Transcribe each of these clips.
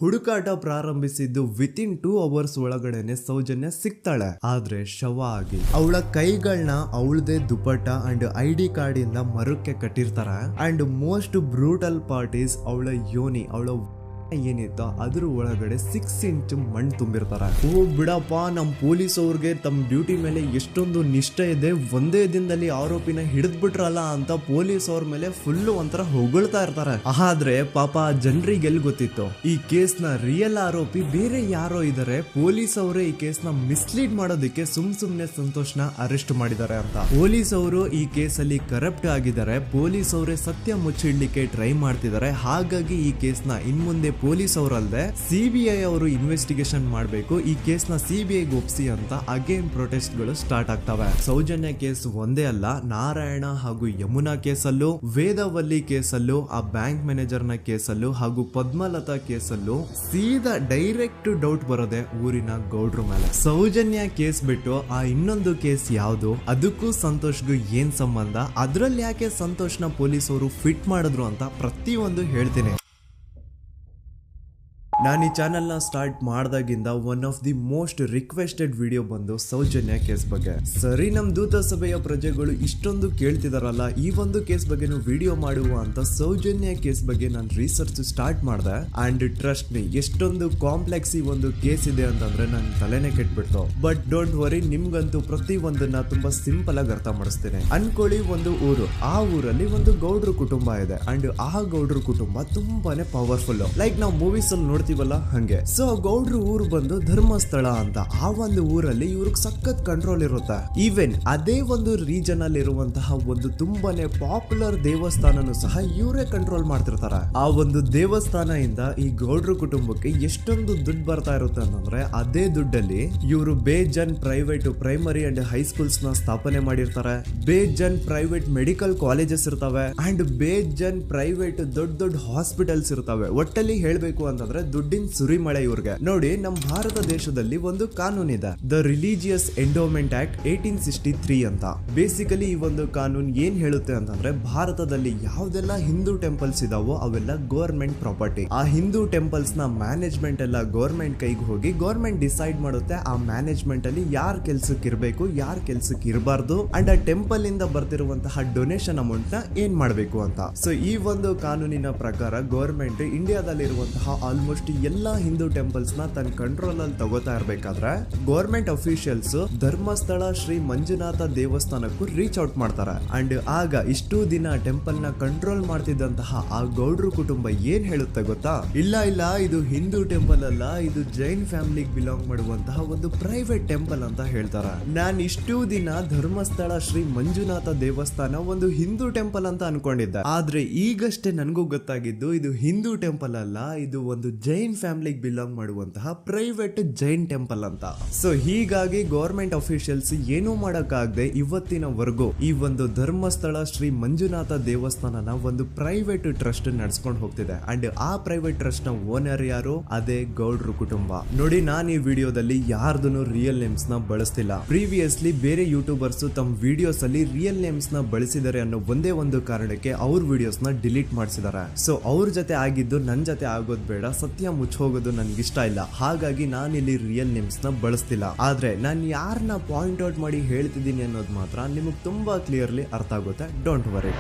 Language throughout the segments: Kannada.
ಹುಡುಕಾಟ ಪ್ರಾರಂಭಿಸಿದ್ದು ವಿತಿನ್ 2 ಅವರ್ಸ್ ಒಳಗಡೆನೆ ಸೌಜನ್ಯ ಸಿಗ್ತಾಳೆ. ಆದ್ರೆ ಶವ ಆಗಿ ಅವಳ ಕೈಗಳನ್ನ ಅವಳದೇ ದುಪಟ್ಟ ಅಂಡ್ ID ಕಾರ್ಡ್ ಇಂದ ಮರಕ್ಕೆ ಕಟ್ಟಿರ್ತಾರೆ. And most brutal part is ಅವಳ ಯೋನಿ, ಅವಳ ಏನಿತ್ತು ಅದ್ರ ಒಳಗಡೆ 6 ಇಂಚ್ ಮಣ್ಣು ತುಂಬಿರ್ತಾರೆ. ಓ ಬಿಡಪ್ಪ, ನಮ್ ಪೊಲೀಸ್ ಅವ್ರಿಗೆ ತಮ್ಮ ಡ್ಯೂಟಿ ಮೇಲೆ ಎಷ್ಟೊಂದು ನಿಷ್ಠೆ ಇದೆ, ಒಂದೇ ದಿನದಲ್ಲಿ ಆರೋಪಿನ ಹಿಡಿದ್ಬಿಟ್ರಲ್ಲ ಅಂತ ಪೊಲೀಸ್ ಅವ್ರ ಮೇಲೆ ಫುಲ್ ಒಂಥರ ಹೊಗಳ್ತಾ ಇರ್ತಾರೆ. ಆದ್ರೆ ಪಾಪ ಜನರಿಗೆ ಎಲ್ಲಿ ಗೊತ್ತಿತ್ತು ಈ ಕೇಸ್ ನ ರಿಯಲ್ ಆರೋಪಿ ಬೇರೆ ಯಾರೋ ಇದಾರೆ, ಪೊಲೀಸ್ ಅವರೇ ಈ ಕೇಸ್ ನ ಮಿಸ್ಲೀಡ್ ಮಾಡೋದಕ್ಕೆ ಸುಮ್ನೆ ಸಂತೋಷ್ನ ಅರೆಸ್ಟ್ ಮಾಡಿದ್ದಾರೆ ಅಂತ. ಪೊಲೀಸ್ ಅವರು ಈ ಕೇಸ್ ಅಲ್ಲಿ ಕರಪ್ಟ್ ಆಗಿದ್ದಾರೆ, ಪೊಲೀಸ್ ಅವರೇ ಸತ್ಯ ಮುಚ್ಚಿಡ್ಲಿಕ್ಕೆ ಟ್ರೈ ಮಾಡ್ತಿದ್ದಾರೆ. ಹಾಗಾಗಿ ಈ ಕೇಸ್ ನ ಇನ್ಮುಂದೆ ಪೊಲೀಸ್ ಅವರಲ್ಲದೆ CBI ಅವರು ಇನ್ವೆಸ್ಟಿಗೇಷನ್ ಮಾಡಬೇಕು, ಈ ಕೇಸ್ ನ CBI ಒಪ್ಸಿ ಅಂತ ಅಗೇನ್ ಪ್ರೊಟೆಸ್ಟ್ ಗಳು ಸ್ಟಾರ್ಟ್ ಆಗ್ತವೆ. ಸೌಜನ್ಯ ಕೇಸ್ ಒಂದೇ ಅಲ್ಲ, ನಾರಾಯಣ ಹಾಗೂ ಯಮುನಾ ಕೇಸಲ್ಲೂ, ವೇದವಲ್ಲಿ ಕೇಸಲ್ಲೂ, ಆ ಬ್ಯಾಂಕ್ ಮ್ಯಾನೇಜರ್ ನ ಕೇಸಲ್ಲೂ ಹಾಗೂ ಪದ್ಮಲತಾ ಕೇಸಲ್ಲೂ ಸೀದಾ ಡೈರೆಕ್ಟ್ ಡೌಟ್ ಬರೋದೆ ಊರಿನ ಗೌಡ್ರ ಮೇಲೆ. ಸೌಜನ್ಯ ಕೇಸ್ ಬಿಟ್ಟು ಆ ಇನ್ನೊಂದು ಕೇಸ್ ಯಾವುದು, ಅದಕ್ಕೂ ಸಂತೋಷ್ಗೂ ಏನ್ ಸಂಬಂಧ, ಅದ್ರಲ್ಲಿ ಯಾಕೆ ಸಂತೋಷ್ನ ಪೊಲೀಸ್ ಅವರು ಫಿಟ್ ಮಾಡಿದ್ರು ಅಂತ ಪ್ರತಿಯೊಂದು ಹೇಳ್ತೀನಿ. ನಾನು ಈ ಚಾನೆಲ್ ನ ಸ್ಟಾರ್ಟ್ ಮಾಡಿದಾಗಿಂದ one of the most requested video ಬಂದು ಸೌಜನ್ಯ ಕೇಸ್ ಬಗ್ಗೆ. ಸರಿ, ನಮ್ ದೂತ ಸಭೆಯ ಪ್ರಜೆಗಳು ಇಷ್ಟೊಂದು ಕೇಳ್ತಿದಾರಲ್ಲ, ಈ ಒಂದು ಕೇಸ್ ಬಗ್ಗೆ ವಿಡಿಯೋ ಮಾಡುವ ಅಂತ ಸೌಜನ್ಯ ಕೇಸ್ ಬಗ್ಗೆ ನಾನು ರಿಸರ್ಚ್ ಸ್ಟಾರ್ಟ್ ಮಾಡಿದೆ. ಅಂಡ್ ಟ್ರಸ್ಟ್ ಮೀ, ಎಷ್ಟೊಂದು ಕಾಂಪ್ಲೆಕ್ಸ್ ಈ ಒಂದು ಕೇಸ್ ಇದೆ ಅಂತಂದ್ರೆ ನನ್ ತಲೆನೇ ಕೆಟ್ಬಿಡ್ತು. ಬಟ್ ಡೋಂಟ್ ವರಿ, ನಿಮ್ಗಂತೂ ಪ್ರತಿ ಒಂದನ್ನ ತುಂಬಾ ಸಿಂಪಲ್ ಆಗಿ ಅರ್ಥ ಮಾಡಿಸ್ತೇನೆ. ಅನ್ಕೊಳ್ಳಿ, ಒಂದು ಊರು, ಆ ಊರಲ್ಲಿ ಒಂದು ಗೌಡ್ರ ಕುಟುಂಬ ಇದೆ. ಅಂಡ್ ಆ ಗೌಡ್ರ ಕುಟುಂಬ ತುಂಬಾನೇ ಪವರ್ಫುಲ್, ಲೈಕ್ ನಾವು ಮೂವೀಸ್ ಅಲ್ಲಿ ನೋಡ್ತೀವಲ್ಲ ಹಂಗೆ. ಸೊ ಗೌಡ್ರ ಊರು ಬಂದು ಧರ್ಮಸ್ಥಳ ಅಂತ. ಆ ಒಂದು ಊರಲ್ಲಿ ಇವ್ರಿಗೆ ಸಖತ್ ಕಂಟ್ರೋಲ್ ಇರುತ್ತೆ. ಈವನ್ ಅದೇ ಒಂದು ರೀಜನ್ ಅಲ್ಲಿ ಇರುವಂತಹ ಒಂದು ತುಂಬಾನೇ ಪಾಪ್ಯುಲರ್ ದೇವಸ್ಥಾನನು ಸಹ ಇವರೇ ಕಂಟ್ರೋಲ್ ಮಾಡ್ತಿರ್ತಾರೆ. ಆ ಒಂದು ದೇವಸ್ಥಾನ ಇಂದ ಈ ಗೌಡ್ರ ಕುಟುಂಬಕ್ಕೆ ಎಷ್ಟೊಂದು ದುಡ್ಡು ಬರ್ತಾ ಇರುತ್ತೆ ಅಂತಂದ್ರೆ, ಅದೇ ದುಡ್ಡಲ್ಲಿ ಇವರು ಬೇಜನ್ ಪ್ರೈವೇಟ್ ಪ್ರೈಮರಿ ಅಂಡ್ ಹೈಸ್ಕೂಲ್ಸ್ ನ ಸ್ಥಾಪನೆ ಮಾಡಿರ್ತಾರೆ, ಬೇಜನ್ ಪ್ರೈವೇಟ್ ಮೆಡಿಕಲ್ ಕಾಲೇಜಸ್ ಇರ್ತವೆ, ಅಂಡ್ ಬೇಜನ್ ಪ್ರೈವೇಟ್ ದೊಡ್ಡ ದೊಡ್ಡ ಹಾಸ್ಪಿಟಲ್ಸ್ ಇರ್ತವೆ. ಒಟ್ಟಲ್ಲಿ ಹೇಳ್ಬೇಕು ಅಂತಂದ್ರೆ ದುಡ್ಡಿನ ಸುರಿಮಳೆ ಇವ್ರಿಗೆ. ನೋಡಿ, ನಮ್ಮ ಭಾರತ ದೇಶದಲ್ಲಿ ಒಂದು ಕಾನೂನು ಇದೆ, ದ ರಿಲಿಜಿಯಸ್ ಎಂಡೋಮೆಂಟ್ ಆಕ್ಟ್ 1863 ಅಂತ. ಬೇಸಿಕಲಿ ಈ ಒಂದು ಕಾನೂನು ಏನ್ ಹೇಳುತ್ತೆ ಅಂತಂದ್ರೆ, ಭಾರತದಲ್ಲಿ ಯಾವ್ದೆಲ್ಲ ಹಿಂದೂ ಟೆಂಪಲ್ಸ್ ಇದಾವೋ ಅವೆಲ್ಲ ಗವರ್ಮೆಂಟ್ ಪ್ರಾಪರ್ಟಿ. ಆ ಹಿಂದೂ ಟೆಂಪಲ್ಸ್ ನ ಮ್ಯಾನೇಜ್ಮೆಂಟ್ ಎಲ್ಲ ಗವರ್ಮೆಂಟ್ ಕೈಗೆ ಹೋಗಿ ಗವರ್ಮೆಂಟ್ ಡಿಸೈಡ್ ಮಾಡುತ್ತೆ ಆ ಮ್ಯಾನೇಜ್ಮೆಂಟ್ ಅಲ್ಲಿ ಯಾರ್ ಕೆಲ್ಸಕ್ಕೆ ಇರಬೇಕು, ಯಾರ್ ಕೆಲ್ಸಕ್ಕೆ ಇರಬಾರ್ದು, ಅಂಡ್ ಆ ಟೆಂಪಲ್ ಇಂದ ಬರ್ತಿರುವಂತಹ ಡೊನೇಷನ್ ಅಮೌಂಟ್ ನ ಏನ್ ಮಾಡ್ಬೇಕು ಅಂತ. ಸೊ ಈ ಒಂದು ಕಾನೂನಿನ ಪ್ರಕಾರ ಗವರ್ಮೆಂಟ್ ಇಂಡಿಯಾದಲ್ಲಿ ಇರುವಂತಹ ಆಲ್ಮೋಸ್ಟ್ ಎಲ್ಲಾ ಹಿಂದೂ ಟೆಂಪಲ್ಸ್ ನ ತನ್ನ ಕಂಟ್ರೋಲ್ ಅಲ್ಲಿ ತಗೋತಾ ಇರ್ಬೇಕಾದ್ರೆ ಗವರ್ಮೆಂಟ್ ಅಫಿಷಿಯಲ್ಸ್ ಧರ್ಮಸ್ಥಳ ಶ್ರೀ ಮಂಜುನಾಥ ದೇವಸ್ಥಾನಕ್ಕೂ ರೀಚ್ ಔಟ್ ಮಾಡ್ತಾರೆ. ಅಂಡ್ ಆಗ ಇಷ್ಟು ದಿನ ಟೆಂಪಲ್ ನ ಕಂಟ್ರೋಲ್ ಮಾಡ್ತಿದ್ದಂತಹ ಆ ಗೌಡ್ರ ಕುಟುಂಬ ಏನ್ ಹೇಳುತ್ತೆ ಗೊತ್ತಾ, ಇಲ್ಲ ಇದು ಹಿಂದೂ ಟೆಂಪಲ್ ಅಲ್ಲ, ಇದು ಜೈನ್ ಫ್ಯಾಮಿಲಿಗೆ ಬಿಲಾಂಗ್ ಮಾಡುವಂತಹ ಒಂದು ಪ್ರೈವೇಟ್ ಟೆಂಪಲ್ ಅಂತ ಹೇಳ್ತಾರೆ. ನಾನ್ ಇಷ್ಟು ದಿನ ಧರ್ಮಸ್ಥಳ ಶ್ರೀ ಮಂಜುನಾಥ ದೇವಸ್ಥಾನ ಒಂದು ಹಿಂದೂ ಟೆಂಪಲ್ ಅಂತ ಅನ್ಕೊಂಡಿದ್ದೆ. ಆದ್ರೆ ಈಗಷ್ಟೇ ನನಗೂ ಗೊತ್ತಾಗಿದ್ದು ಇದು ಹಿಂದೂ ಟೆಂಪಲ್ ಅಲ್ಲ, ಇದು ಒಂದು ಜೈನ್ ಫ್ಯಾಮಿಲಿಗೆ ಬಿಲಾಂಗ್ ಮಾಡುವಂತಹ ಪ್ರೈವೇಟ್ ಜೈನ್ ಟೆಂಪಲ್ ಅಂತ. ಸೊ ಹೀಗಾಗಿ ಗವರ್ಮೆಂಟ್ ಅಫಿಷಿಯಲ್ಸ್ ಏನೂ ಮಾಡಕ್ಕಾಗದೆ ಇವತ್ತಿನವರೆಗೂ ಈ ಒಂದು ಧರ್ಮಸ್ಥಳ ಶ್ರೀ ಮಂಜುನಾಥ ದೇವಸ್ಥಾನನ ಒಂದು ಪ್ರೈವೇಟ್ ಟ್ರಸ್ಟ್ ನಡೆಸ್ಕೊಂಡು ಹೋಗ್ತಿದೆ. ಅಂಡ್ ಆ ಪ್ರೈವೇಟ್ ಟ್ರಸ್ಟ್ ನ ಓನರ್ ಯಾರು, ಅದೇ ಗೌಡ್ರ ಕುಟುಂಬ. ನೋಡಿ, ನಾನು ಈ ವಿಡಿಯೋದಲ್ಲಿ ಯಾರ್ದು ರಿಯಲ್ ನೇಮ್ಸ್ ನ ಬಳಸ್ತಿಲ್ಲ. ಪ್ರೀವಿಯಸ್ಲಿ ಬೇರೆ ಯೂಟ್ಯೂಬರ್ಸ್ ತಮ್ಮ ವಿಡಿಯೋಸ್ ಅಲ್ಲಿ ರಿಯಲ್ ನೇಮ್ಸ್ ನ ಬಳಸಿದ್ದಾರೆ ಅನ್ನೋ ಒಂದೇ ಒಂದು ಕಾರಣಕ್ಕೆ ಅವ್ರ ವಿಡಿಯೋಸ್ ನ ಡಿಲೀಟ್ ಮಾಡಿಸಿದ್ದಾರೆ. ಸೊ ಅವ್ರ ಜೊತೆ ಆಗಿದ್ದು ನನ್ ಜೊತೆ ಆಗೋದ್ ಬೇಡ, ಸತ್ಯ ಮುಚ್ಚೋಗೋದು ನನ್ಗೆ ಇಷ್ಟ ಇಲ್ಲ. ಹಾಗಾಗಿ ನಾನು ಇಲ್ಲಿ ರಿಯಲ್ ನೇಮ್ಸ್ ನ ಬಳಸ್ತಿಲ್ಲ. ಆದ್ರೆ ನಾನು ಯಾರನ್ನ ಪಾಯಿಂಟ್ ಔಟ್ ಮಾಡಿ ಹೇಳ್ತಿದ್ದೀನಿ ಅನ್ನೋದು ಮಾತ್ರ ನಿಮಗೆ ತುಂಬಾ ಕ್ಲಿಯರ್ಲಿ ಅರ್ಥ ಆಗುತ್ತೆ. Don't worry.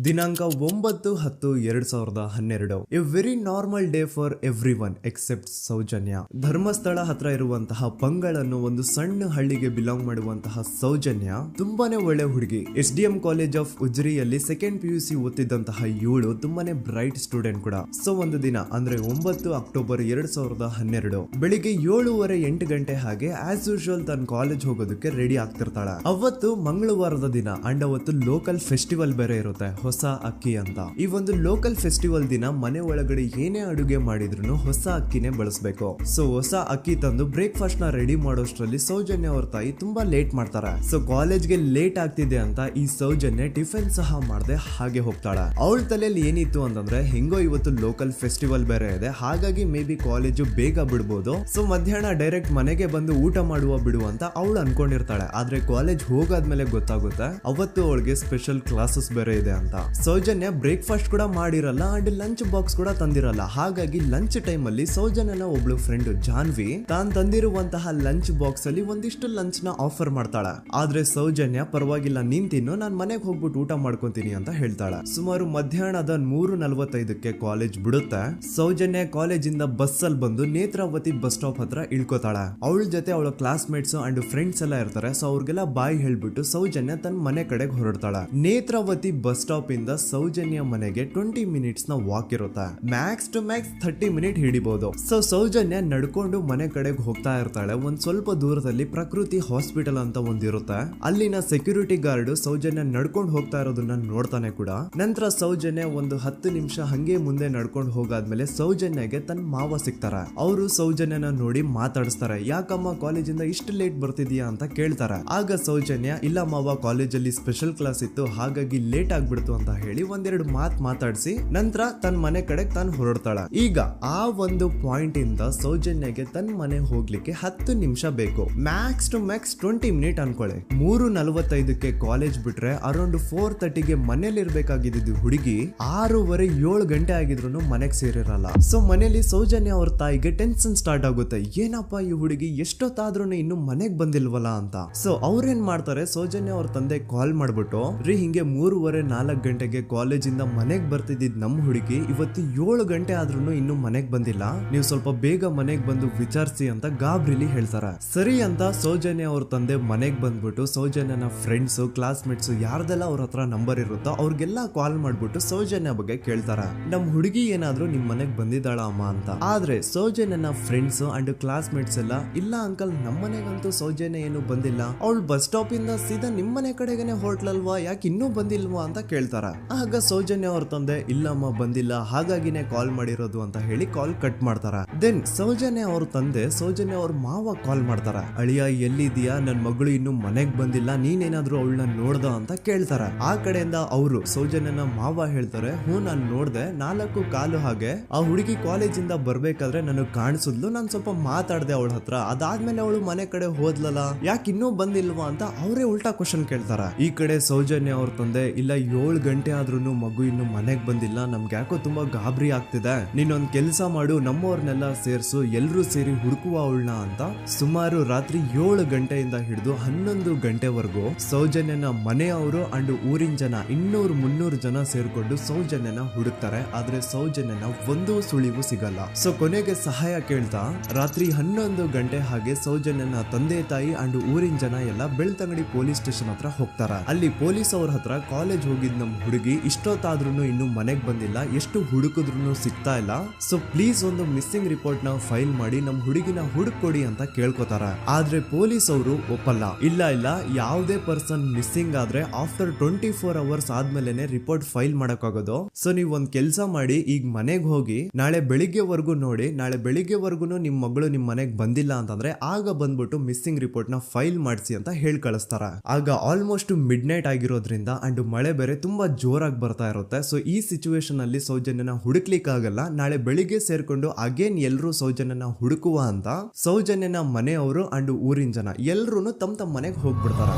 ದಿನಾಂಕ 9/10/2012. A very normal day for everyone except Soujanya. Dharmasthala ಹತ್ರ ಇರುವಂತಹ ಪಂಗಳ್ ಅನ್ನೋ ಒಂದು ಸಣ್ಣ ಹಳ್ಳಿಗೆ ಬಿಲಾಂಗ್ ಮಾಡುವಂತಹ ಸೌಜನ್ಯ ತುಂಬಾನೇ ಒಳ್ಳೆ ಹುಡುಗಿ. SDM ಕಾಲೇಜ್ ಆಫ್ ಉಜ್ರಿಯಲ್ಲಿ 2nd PUC ಓದ್ತಿದ್ದಂತಹ ಇವಳು ತುಂಬಾನೇ ಬ್ರೈಟ್ ಸ್ಟೂಡೆಂಟ್ ಕೂಡ. ಸೊ ಒಂದು ದಿನ ಅಂದ್ರೆ 9 ಅಕ್ಟೋಬರ್ 2012 ಬೆಳಿಗ್ಗೆ 7:30-8 ಗಂಟೆ ಹಾಗೆ ಆಸ್ ಯೂಶುವಲ್ ತನ್ನ ಕಾಲೇಜ್ ಹೋಗೋದಕ್ಕೆ ರೆಡಿ ಆಗ್ತಿರ್ತಾಳೆ. ಅವತ್ತು ಮಂಗಳವಾರದ ದಿನ ಅಂಡ್ ಅವತ್ತು ಲೋಕಲ್ ಫೆಸ್ಟಿವಲ್ ಬೇರೆ ಇರುತ್ತೆ, ಹೊಸ ಅಕ್ಕಿ ಅಂತ. ಈ ಒಂದು ಲೋಕಲ್ ಫೆಸ್ಟಿವಲ್ ದಿನ ಮನೆ ಒಳಗಡೆ ಏನೇ ಅಡುಗೆ ಮಾಡಿದ್ರು ಹೊಸ ಅಕ್ಕಿನೇ ಬಳಸಬೇಕು. ಸೊ ಹೊಸ ಅಕ್ಕಿ ತಂದು ಬ್ರೇಕ್ಫಾಸ್ಟ್ ನ ರೆಡಿ ಮಾಡೋಷ್ಟ್ರಲ್ಲಿ ಸೌಜನ್ಯ ಅವ್ರ ತಾಯಿ ತುಂಬಾ ಲೇಟ್ ಮಾಡ್ತಾರೆ. ಸೊ ಕಾಲೇಜ್ಗೆ ಲೇಟ್ ಆಗ್ತಿದೆ ಅಂತ ಈ ಸೌಜನ್ಯ ಟಿಫಿನ್ ಸಹ ಮಾಡದೆ ಹಾಗೆ ಹೋಗ್ತಾಳೆ. ಅವಳ ತಲೆಯಲ್ಲಿ ಏನಿತ್ತು ಅಂತಂದ್ರೆ, ಹೆಂಗೋ ಇವತ್ತು ಲೋಕಲ್ ಫೆಸ್ಟಿವಲ್ ಬೇರೆ ಇದೆ, ಹಾಗಾಗಿ ಮೇ ಬಿ ಕಾಲೇಜು ಬೇಗ ಬಿಡ್ಬೋದು, ಸೊ ಮಧ್ಯಾಹ್ನ ಡೈರೆಕ್ಟ್ ಮನೆಗೆ ಬಂದು ಊಟ ಮಾಡುವ ಬಿಡು ಅಂತ ಅವಳು ಅನ್ಕೊಂಡಿರ್ತಾಳೆ. ಆದ್ರೆ ಕಾಲೇಜ್ ಹೋಗಾದ್ಮೇಲೆ ಗೊತ್ತಾಗುತ್ತೆ ಅವತ್ತು ಅವಳಿಗೆ ಸ್ಪೆಷಲ್ ಕ್ಲಾಸಸ್ ಬೇರೆ ಇದೆ ಅಂತ. ಸೌಜನ್ಯ ಬ್ರೇಕ್ಫಾಸ್ಟ್ ಕೂಡ ಮಾಡಿರಲ್ಲ ಅಂಡ್ ಲಂಚ್ ಬಾಕ್ಸ್ ಕೂಡ ತಂದಿರಲ್ಲ. ಹಾಗಾಗಿ ಲಂಚ್ ಟೈಮ್ ಅಲ್ಲಿ ಸೌಜನ್ಯನ ಒಬ್ಳು ಫ್ರೆಂಡ್ ಜಾನ್ವಿ ತಾನ್ ತಂದಿರುವಂತಹ ಲಂಚ್ ಬಾಕ್ಸ್ ಅಲ್ಲಿ ಒಂದಿಷ್ಟು ಲಂಚ್ ನ ಆಫರ್ ಮಾಡ್ತಾಳ. ಆದ್ರೆ ಸೌಜನ್ಯ ಪರವಾಗಿಲ್ಲ ನೀನ್ ತಿನ್ನು, ನಾನ್ ಮನೆಗೆ ಹೋಗ್ಬಿಟ್ಟು ಊಟ ಮಾಡ್ಕೊಂತೀನಿ ಅಂತ ಹೇಳ್ತಾಳ. ಸುಮಾರು ಮಧ್ಯಾಹ್ನದ 3:45ಕ್ಕೆ ಕಾಲೇಜ್ ಬಿಡುತ್ತೆ. ಸೌಜನ್ಯ ಕಾಲೇಜ್ ಇಂದ ಬಸ್ ಅಲ್ಲಿ ಬಂದು ನೇತ್ರಾವತಿ ಬಸ್ ಸ್ಟಾಪ್ ಹತ್ರ ಇಳ್ಕೋತಾಳ. ಅವಳ ಜೊತೆ ಅವಳ ಕ್ಲಾಸ್ ಮೇಟ್ಸ್ ಅಂಡ್ ಫ್ರೆಂಡ್ಸ್ ಎಲ್ಲ ಇರ್ತಾರೆ. ಸೊ ಅವ್ರಿಗೆಲ್ಲ ಬಾಯ್ ಹೇಳ್ಬಿಟ್ಟು ಸೌಜನ್ಯ ತನ್ನ ಮನೆ ಕಡೆಗೆ ಹೊರಡ್ತಾಳ. ನೇತ್ರಾವತಿ ಬಸ್ ಸ್ಟಾಪ್ ಇಂದ ಸೌಜನ್ಯ ಮನೆಗೆ 20 ಮಿನಿಟ್ಸ್ ನ ವಾಕ್ ಇರುತ್ತೆ. ಮ್ಯಾಕ್ಸ್ ಟು ಮ್ಯಾಕ್ಸ್ 30 ಮಿನಿಟ್ ಹಿಡಿಬಹುದು. ಸೊ ಸೌಜನ್ಯ ನಡ್ಕೊಂಡು ಮನೆ ಕಡೆಗೆ ಹೋಗ್ತಾ ಇರ್ತಾಳೆ. ಒಂದ್ ಸ್ವಲ್ಪ ದೂರದಲ್ಲಿ ಪ್ರಕೃತಿ ಹಾಸ್ಪಿಟಲ್ ಅಂತ ಒಂದಿರುತ್ತೆ. ಅಲ್ಲಿನ ಸೆಕ್ಯೂರಿಟಿ ಗಾರ್ಡ್ ಸೌಜನ್ಯ ನಡ್ಕೊಂಡು ಹೋಗ್ತಾ ಇರೋದನ್ನ ನೋಡ್ತಾನೆ ಕೂಡ. ನಂತರ ಸೌಜನ್ಯ ಒಂದು 10 ನಿಮಿಷ ಹಂಗೆ ಮುಂದೆ ನಡ್ಕೊಂಡು ಹೋಗಾದ್ಮೇಲೆ ಸೌಜನ್ಯಗೆ ತನ್ನ ಮಾವ ಸಿಗ್ತಾರೆ. ಅವರು ಸೌಜನ್ಯನ ನೋಡಿ ಮಾತಾಡಿಸ್ತಾರೆ. ಯಾಕಮ್ಮ ಕಾಲೇಜಿಂದ ಇಷ್ಟು ಲೇಟ್ ಬರ್ತಿದ್ಯಾ ಅಂತ ಕೇಳ್ತಾರೆ. ಆಗ ಸೌಜನ್ಯ ಇಲ್ಲ ಮಾವ, ಕಾಲೇಜಲ್ಲಿ ಸ್ಪೆಷಲ್ ಕ್ಲಾಸ್ ಇತ್ತು ಹಾಗಾಗಿ ಲೇಟ್ ಆಗ್ಬಿಡ್ತು ಅಂತ ಹೇಳಿ ಒಂದೆರಡು ಮಾತಾಡಿಸಿ ನಂತರ ತನ್ನ ಮನೆ ಕಡೆ ತಾನು ಹೊರಡ್ತಾಳ. ಈಗ ಆ ಒಂದು ಪಾಯಿಂಟ್ ಇಂದ ಸೌಜನ್ಯಗೆ ತನ್ನ ಮನೆ ಹೋಗ್ಲಿಕ್ಕೆ 10 ನಿಮಿಷ ಬೇಕು. ಮ್ಯಾಕ್ಸ್ ಟು ಮ್ಯಾಕ್ಸ್ 20 ಮಿನಿಟ್ ಅನ್ಕೊಳ್ಳಿ. 3:45ಕ್ಕೆ ಕಾಲೇಜ್ ಬಿಟ್ರೆ ಅರೌಂಡ್ 4:30ಗೆ ಮನೇಲಿ ಇರ್ಬೇಕಾಗಿದ್ದು ಹುಡುಗಿ 6:30-7 ಗಂಟೆ ಆಗಿದ್ರು ಮನೆಗೆ ಸೇರಿರಲ್ಲ. ಸೊ ಮನೇಲಿ ಸೌಜನ್ಯ ಅವ್ರ ತಾಯಿಗೆ ಟೆನ್ಷನ್ ಸ್ಟಾರ್ಟ್ ಆಗುತ್ತೆ. ಏನಪ್ಪಾ ಈ ಹುಡುಗಿ ಎಷ್ಟೊತ್ತಾದ್ರೂ ಇನ್ನು ಮನೆಗ್ ಬಂದಿಲ್ವಲ್ಲ ಅಂತ. ಸೊ ಅವ್ರೇನ್ ಮಾಡ್ತಾರೆ, ಸೌಜನ್ಯ ಅವ್ರ ತಂದೆ ಕಾಲ್ ಮಾಡ್ಬಿಟ್ಟು ರೀ ಹಿಂಗೆ 3:30-4 ಗಂಟೆಗೆ ಕಾಲೇಜಿಂದ ಮನೆಗ್ ಬರ್ತಿದ್ದಿದ್ ನಮ್ ಹುಡುಗಿ ಇವತ್ತು 7 ಗಂಟೆ ಆದ್ರೂ ಇನ್ನು ಮನೆಗ್ ಬಂದಿಲ್ಲ, ನೀವು ಸ್ವಲ್ಪ ಬೇಗ ಮನೆಗ್ ಬಂದು ವಿಚಾರಿಸಿ ಅಂತ ಗಾಬ್ರಿಲಿ ಹೇಳ್ತಾರೆ. ಸರಿ ಅಂತ ಸೌಜನ್ಯ ಅವ್ರ ತಂದೆ ಮನೆಗ್ ಬಂದ್ಬಿಟ್ಟು ಸೌಜನ್ಯನ ಫ್ರೆಂಡ್ಸ್ ಕ್ಲಾಸ್ ಮೇಟ್ಸ್ ಯಾರ್ದೆಲ್ಲ ಅವ್ರ ಹತ್ರ ನಂಬರ್ ಇರುತ್ತೋ ಅವ್ರಿಗೆಲ್ಲ ಕಾಲ್ ಮಾಡ್ಬಿಟ್ಟು ಸೌಜನ್ಯ ಬಗ್ಗೆ ಕೇಳ್ತಾರ. ನಮ್ ಹುಡುಗಿ ಏನಾದ್ರು ನಿಮ್ ಮನೆಗ್ ಬಂದಿದ್ದಾಳ ಅಮ್ಮ ಅಂತ. ಆದ್ರೆ ಸೌಜನ್ಯನ ಫ್ರೆಂಡ್ಸ್ ಅಂಡ್ ಕ್ಲಾಸ್ ಮೇಟ್ಸ್ ಎಲ್ಲ ಇಲ್ಲ ಅಂಕಲ್ ನಮ್ ಮನೆಗಂತೂ ಸೌಜನ್ಯ ಏನು ಬಂದಿಲ್ಲ, ಅವಳು ಬಸ್ ಸ್ಟಾಪ್ ಇಂದ ಸೀದಾ ನಿಮ್ ಮನೆ ಕಡೆಗೇನೆ ಹೊರಟ್ಲಲ್ವಾ, ಯಾಕೆ ಇನ್ನೂ ಬಂದಿಲ್ವಾ ಅಂತ ಕೇಳ್ತಾರ. ಆಗ ಸೌಜನ್ಯ ಅವ್ರ ತಂದೆ ಇಲ್ಲಮ್ಮ ಬಂದಿಲ್ಲ ಹಾಗಾಗಿನೇ ಕಾಲ್ ಮಾಡಿರೋದು ಅಂತ ಹೇಳಿ ಕಾಲ್ ಕಟ್ ಮಾಡ್ತಾರ. ದೆನ್ ಸೌಜನ್ಯ ಅವ್ರ ತಂದೆ ಸೌಜನ್ಯ ಅವ್ರ ಮಾವ ಕಾಲ್ ಮಾಡ್ತಾರ. ಅಳಿಯ ಎಲ್ಲಿದ್ಯಾ, ನನ್ ಮಗಳು ಇನ್ನು ಮನೆಗ್ ಬಂದಿಲ್ಲ, ನೀನೇನಾದ್ರೂ ಅವಳನ್ನ ನೋಡ್ದ ಅಂತ ಕೇಳ್ತಾರ. ಆ ಕಡೆಯಿಂದ ಅವರು ಸೌಜನ್ಯನ ಮಾವ ಹೇಳ್ತಾರೆ, ನಾನ್ ನೋಡ್ದೆ 4:15 ಹಾಗೆ ಆ ಹುಡುಗಿ ಕಾಲೇಜಿಂದ ಬರ್ಬೇಕಾದ್ರೆ ನನಗ್ ಕಾಣಿಸಿದ್ಲು, ನಾನ್ ಸ್ವಲ್ಪ ಮಾತಾಡ್ದೆ ಅವಳ ಹತ್ರ, ಅದಾದ್ಮೇಲೆ ಅವಳು ಮನೆ ಕಡೆ ಹೋದ್ಲಲ್ಲ, ಯಾಕೆ ಇನ್ನೂ ಬಂದಿಲ್ವಾ ಅಂತ ಅವರೇ ಉಲ್ಟಾ ಕ್ವಶನ್ ಕೇಳ್ತಾರ. ಈ ಕಡೆ ಸೌಜನ್ಯ ಅವ್ರ ತಂದೆ ಇಲ್ಲ 7 ಗಂಟೆ ಆದ್ರೂ ಮಗು ಇನ್ನು ಮನೆಗ್ ಬಂದಿಲ್ಲ, ನಮ್ಗೆ ಯಾಕೋ ತುಂಬಾ ಗಾಬರಿ ಆಗ್ತಿದೆ, ನೀನೊಂದ್ ಕೆಲ್ಸ ಮಾಡು ನಮ್ಮವ್ರನ್ನೆಲ್ಲ ಸೇರ್ಸು ಎಲ್ರೂ ಸೇರಿ ಹುಡುಕುವ ಅವಳನ್ನ ಅಂತ ಸುಮಾರು ರಾತ್ರಿ 7 ಗಂಟೆಯಿಂದ ಹಿಡಿದು 11 ಗಂಟೆವರೆಗೂ ಸೌಜನ್ಯನ ಮನೆಯವರು ಅಂಡ್ ಊರಿನ ಜನ 200-300 ಜನ ಸೇರ್ಕೊಂಡು ಸೌಜನ್ಯನ ಹುಡುಕ್ತಾರೆ. ಆದ್ರೆ ಸೌಜನ್ಯನ ಒಂದು ಸುಳಿವು ಸಿಗಲ್ಲ. ಸೊ ಕೊನೆಗೆ ಸಹಾಯ ಕೇಳ್ತಾ ರಾತ್ರಿ 11 ಗಂಟೆ ಹಾಗೆ ಸೌಜನ್ಯನ ತಂದೆ ತಾಯಿ ಅಂಡ್ ಊರಿನ ಜನ ಎಲ್ಲ ಬೆಳ್ತಂಗಡಿ ಪೊಲೀಸ್ ಸ್ಟೇಷನ್ ಹತ್ರ ಹೋಗ್ತಾರ. ಅಲ್ಲಿ ಪೊಲೀಸ್ ಅವ್ರ ಹತ್ರ ಕಾಲೇಜ್ ಹೋಗಿದ್ ನಮ್ ಹುಡುಗಿ ಇಷ್ಟೊತ್ತಾದ್ರೂ ಇನ್ನು ಮನೆಗ್ ಬಂದಿಲ್ಲ, ಎಷ್ಟು ಹುಡುಕಿದ್ರು ಸಿಗ್ತಾ ಇಲ್ಲ, ಸೊ ಪ್ಲೀಸ್ ಒಂದು ಮಿಸ್ಸಿಂಗ್ ರಿಪೋರ್ಟ್ ನ ಫೈಲ್ ಮಾಡಿ ನಮ್ ಹುಡುಗಿನ ಹುಡುಕೊಡಿ ಅಂತ ಕೇಳ್ಕೊತಾರ. ಆದ್ರೆ ಪೊಲೀಸ್ ಅವರು ಒಪ್ಪಲ್ಲ. ಇಲ್ಲ ಯಾವುದೇ ಪರ್ಸನ್ ಮಿಸ್ಸಿಂಗ್ ಆದ್ರೆ ಆಫ್ಟರ್ 24 ಅವರ್ಸ್ ಆದ್ಮೇಲೆ ರಿಪೋರ್ಟ್ ಫೈಲ್ ಮಾಡಕ್ಕಾಗೋದು. ಸೊ ನೀವ್ ಒಂದ್ ಕೆಲ್ಸ ಮಾಡಿ, ಈಗ ಮನೆಗ್ ಹೋಗಿ ನಾಳೆ ಬೆಳಿಗ್ಗೆವರೆಗೂ ನೋಡಿ, ನಾಳೆ ಬೆಳಿಗ್ಗೆವರೆಗೂ ನಿಮ್ ಮಗಳು ನಿಮ್ ಮನೆಗ್ ಬಂದಿಲ್ಲ ಅಂತಂದ್ರೆ ಆಗ ಬಂದ್ಬಿಟ್ಟು ಮಿಸ್ಸಿಂಗ್ ರಿಪೋರ್ಟ್ ನ ಫೈಲ್ ಮಾಡಿಸಿ ಅಂತ ಹೇಳಿ ಕಳಿಸ್ತಾರ. ಆಗ ಆಲ್ಮೋಸ್ಟ್ ಮಿಡ್ ನೈಟ್ ಆಗಿರೋದ್ರಿಂದ ಅಂಡ್ ಮಳೆ ಬೇರೆ ತುಂಬಾ ಜೋರಾಗಿ ಬರ್ತಾ ಇರುತ್ತೆ. ಸೊ ಈ ಸಿಚುವೇಶನ್ ಅಲ್ಲಿ ಸೌಜನ್ಯನ ಹುಡುಕ್ಲಿಕ್ಕೆ ಆಗಲ್ಲ. ನಾಳೆ ಬೆಳಿಗ್ಗೆ ಸೇರ್ಕೊಂಡು ಅಗೇನ್ ಎಲ್ರು ಸೌಜನ್ಯನ ಹುಡುಕುವ ಅಂತ ಸೌಜನ್ಯನ ಮನೆಯವರು ಅಂಡ್ ಊರಿನ ಜನ ಎಲ್ರು ತಮ್ಮ ಮನೆಗೆ ಹೋಗ್ಬಿಡ್ತಾರ.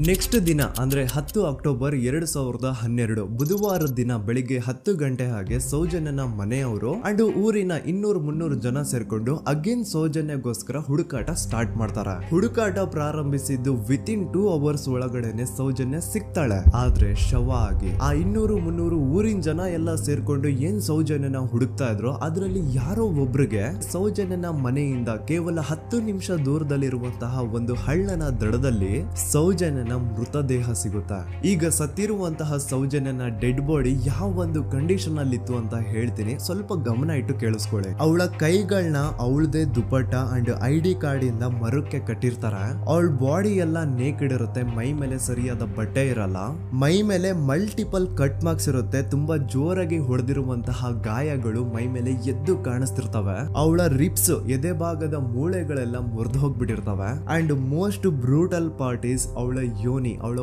ನೆಕ್ಸ್ಟ್ ದಿನ ಅಂದ್ರೆ 10 ಅಕ್ಟೋಬರ್ 2012 ಬುಧವಾರದ ದಿನ ಬೆಳಿಗ್ಗೆ 10 ಗಂಟೆ ಹಾಗೆ ಸೌಜನ್ಯನ ಮನೆಯವರು ಅಂಡ್ ಊರಿನ 200-300 ಜನ ಸೇರ್ಕೊಂಡು ಅಗೇನ್ ಸೌಜನ್ಯಗೋಸ್ಕರ ಹುಡುಕಾಟ ಸ್ಟಾರ್ಟ್ ಮಾಡ್ತಾರ. ಹುಡುಕಾಟ ಪ್ರಾರಂಭಿಸಿದ್ದು ವಿತಿನ್ 2 ಅವರ್ಸ್ ಒಳಗಡೆನೆ ಸೌಜನ್ಯ ಸಿಗ್ತಾಳೆ. ಆದ್ರೆ ಶವ ಆಗಿ ಆ 200-300 ಊರಿನ ಜನ ಎಲ್ಲ ಸೇರ್ಕೊಂಡು ಏನ್ ಸೌಜನ್ಯನ ಹುಡುಕ್ತಾ ಇದ್ರು ಅದರಲ್ಲಿ ಯಾರೋ ಒಬ್ರಿಗೆ ಸೌಜನ್ಯನ ಮನೆಯಿಂದ ಕೇವಲ 10 ನಿಮಿಷ ದೂರದಲ್ಲಿರುವಂತಹ ಒಂದು ಹಳ್ಳನ ದಡದಲ್ಲಿ ಸೌಜನ್ಯನ ಮೃತದೇಹ ಸಿಗುತ್ತಾ. ಈಗ ಸತ್ತಿರುವಂತಹ ಸೌಜನ್ಯನ ಡೆಡ್ ಬಾಡಿ ಯಾವ ಒಂದು ಕಂಡೀಷನ್ ಅಲ್ಲಿ ಇತ್ತು ಅಂತ ಹೇಳ್ತೀನಿ, ಸ್ವಲ್ಪ ಗಮನ ಇಟ್ಟು ಕೇಳಿಸ್ಕೊಳ್ಳಿ. ಅವಳ ಕೈಗಳನ್ನ ಅವಳದೇ ದುಪಟ್ಟ ಅಂಡ್ ID ಕಾರ್ಡ್ ಇಂದ ಮರಕ್ಕೆ ಕಟ್ಟಿರ್ತಾರ. ಅವಳ ಬಾಡಿ ಎಲ್ಲ ನೇಕೆಡ್ ಇರುತ್ತೆ, ಮೈ ಮೇಲೆ ಸರಿಯಾದ ಬಟ್ಟೆ ಇರಲ್ಲ, ಮೈ ಮೇಲೆ ಮಲ್ಟಿಪಲ್ ಕಟ್ ಮಾರ್ಕ್ಸ್ ಇರುತ್ತೆ, ತುಂಬಾ ಜೋರಾಗಿ ಹೊಡೆದಿರುವಂತಹ ಗಾಯಗಳು ಮೈ ಮೇಲೆ ಎದ್ದು ಕಾಣಿಸ್ತಿರ್ತವೆ. ಅವಳ ರಿಪ್ಸ್ ಎದೆ ಭಾಗದ ಮೂಳೆಗಳೆಲ್ಲ ಮುರಿದು ಹೋಗ್ಬಿಟ್ಟಿರ್ತವೆ. And most brutal part is ಅವಳ ಯೋನಿ, ಅವಳ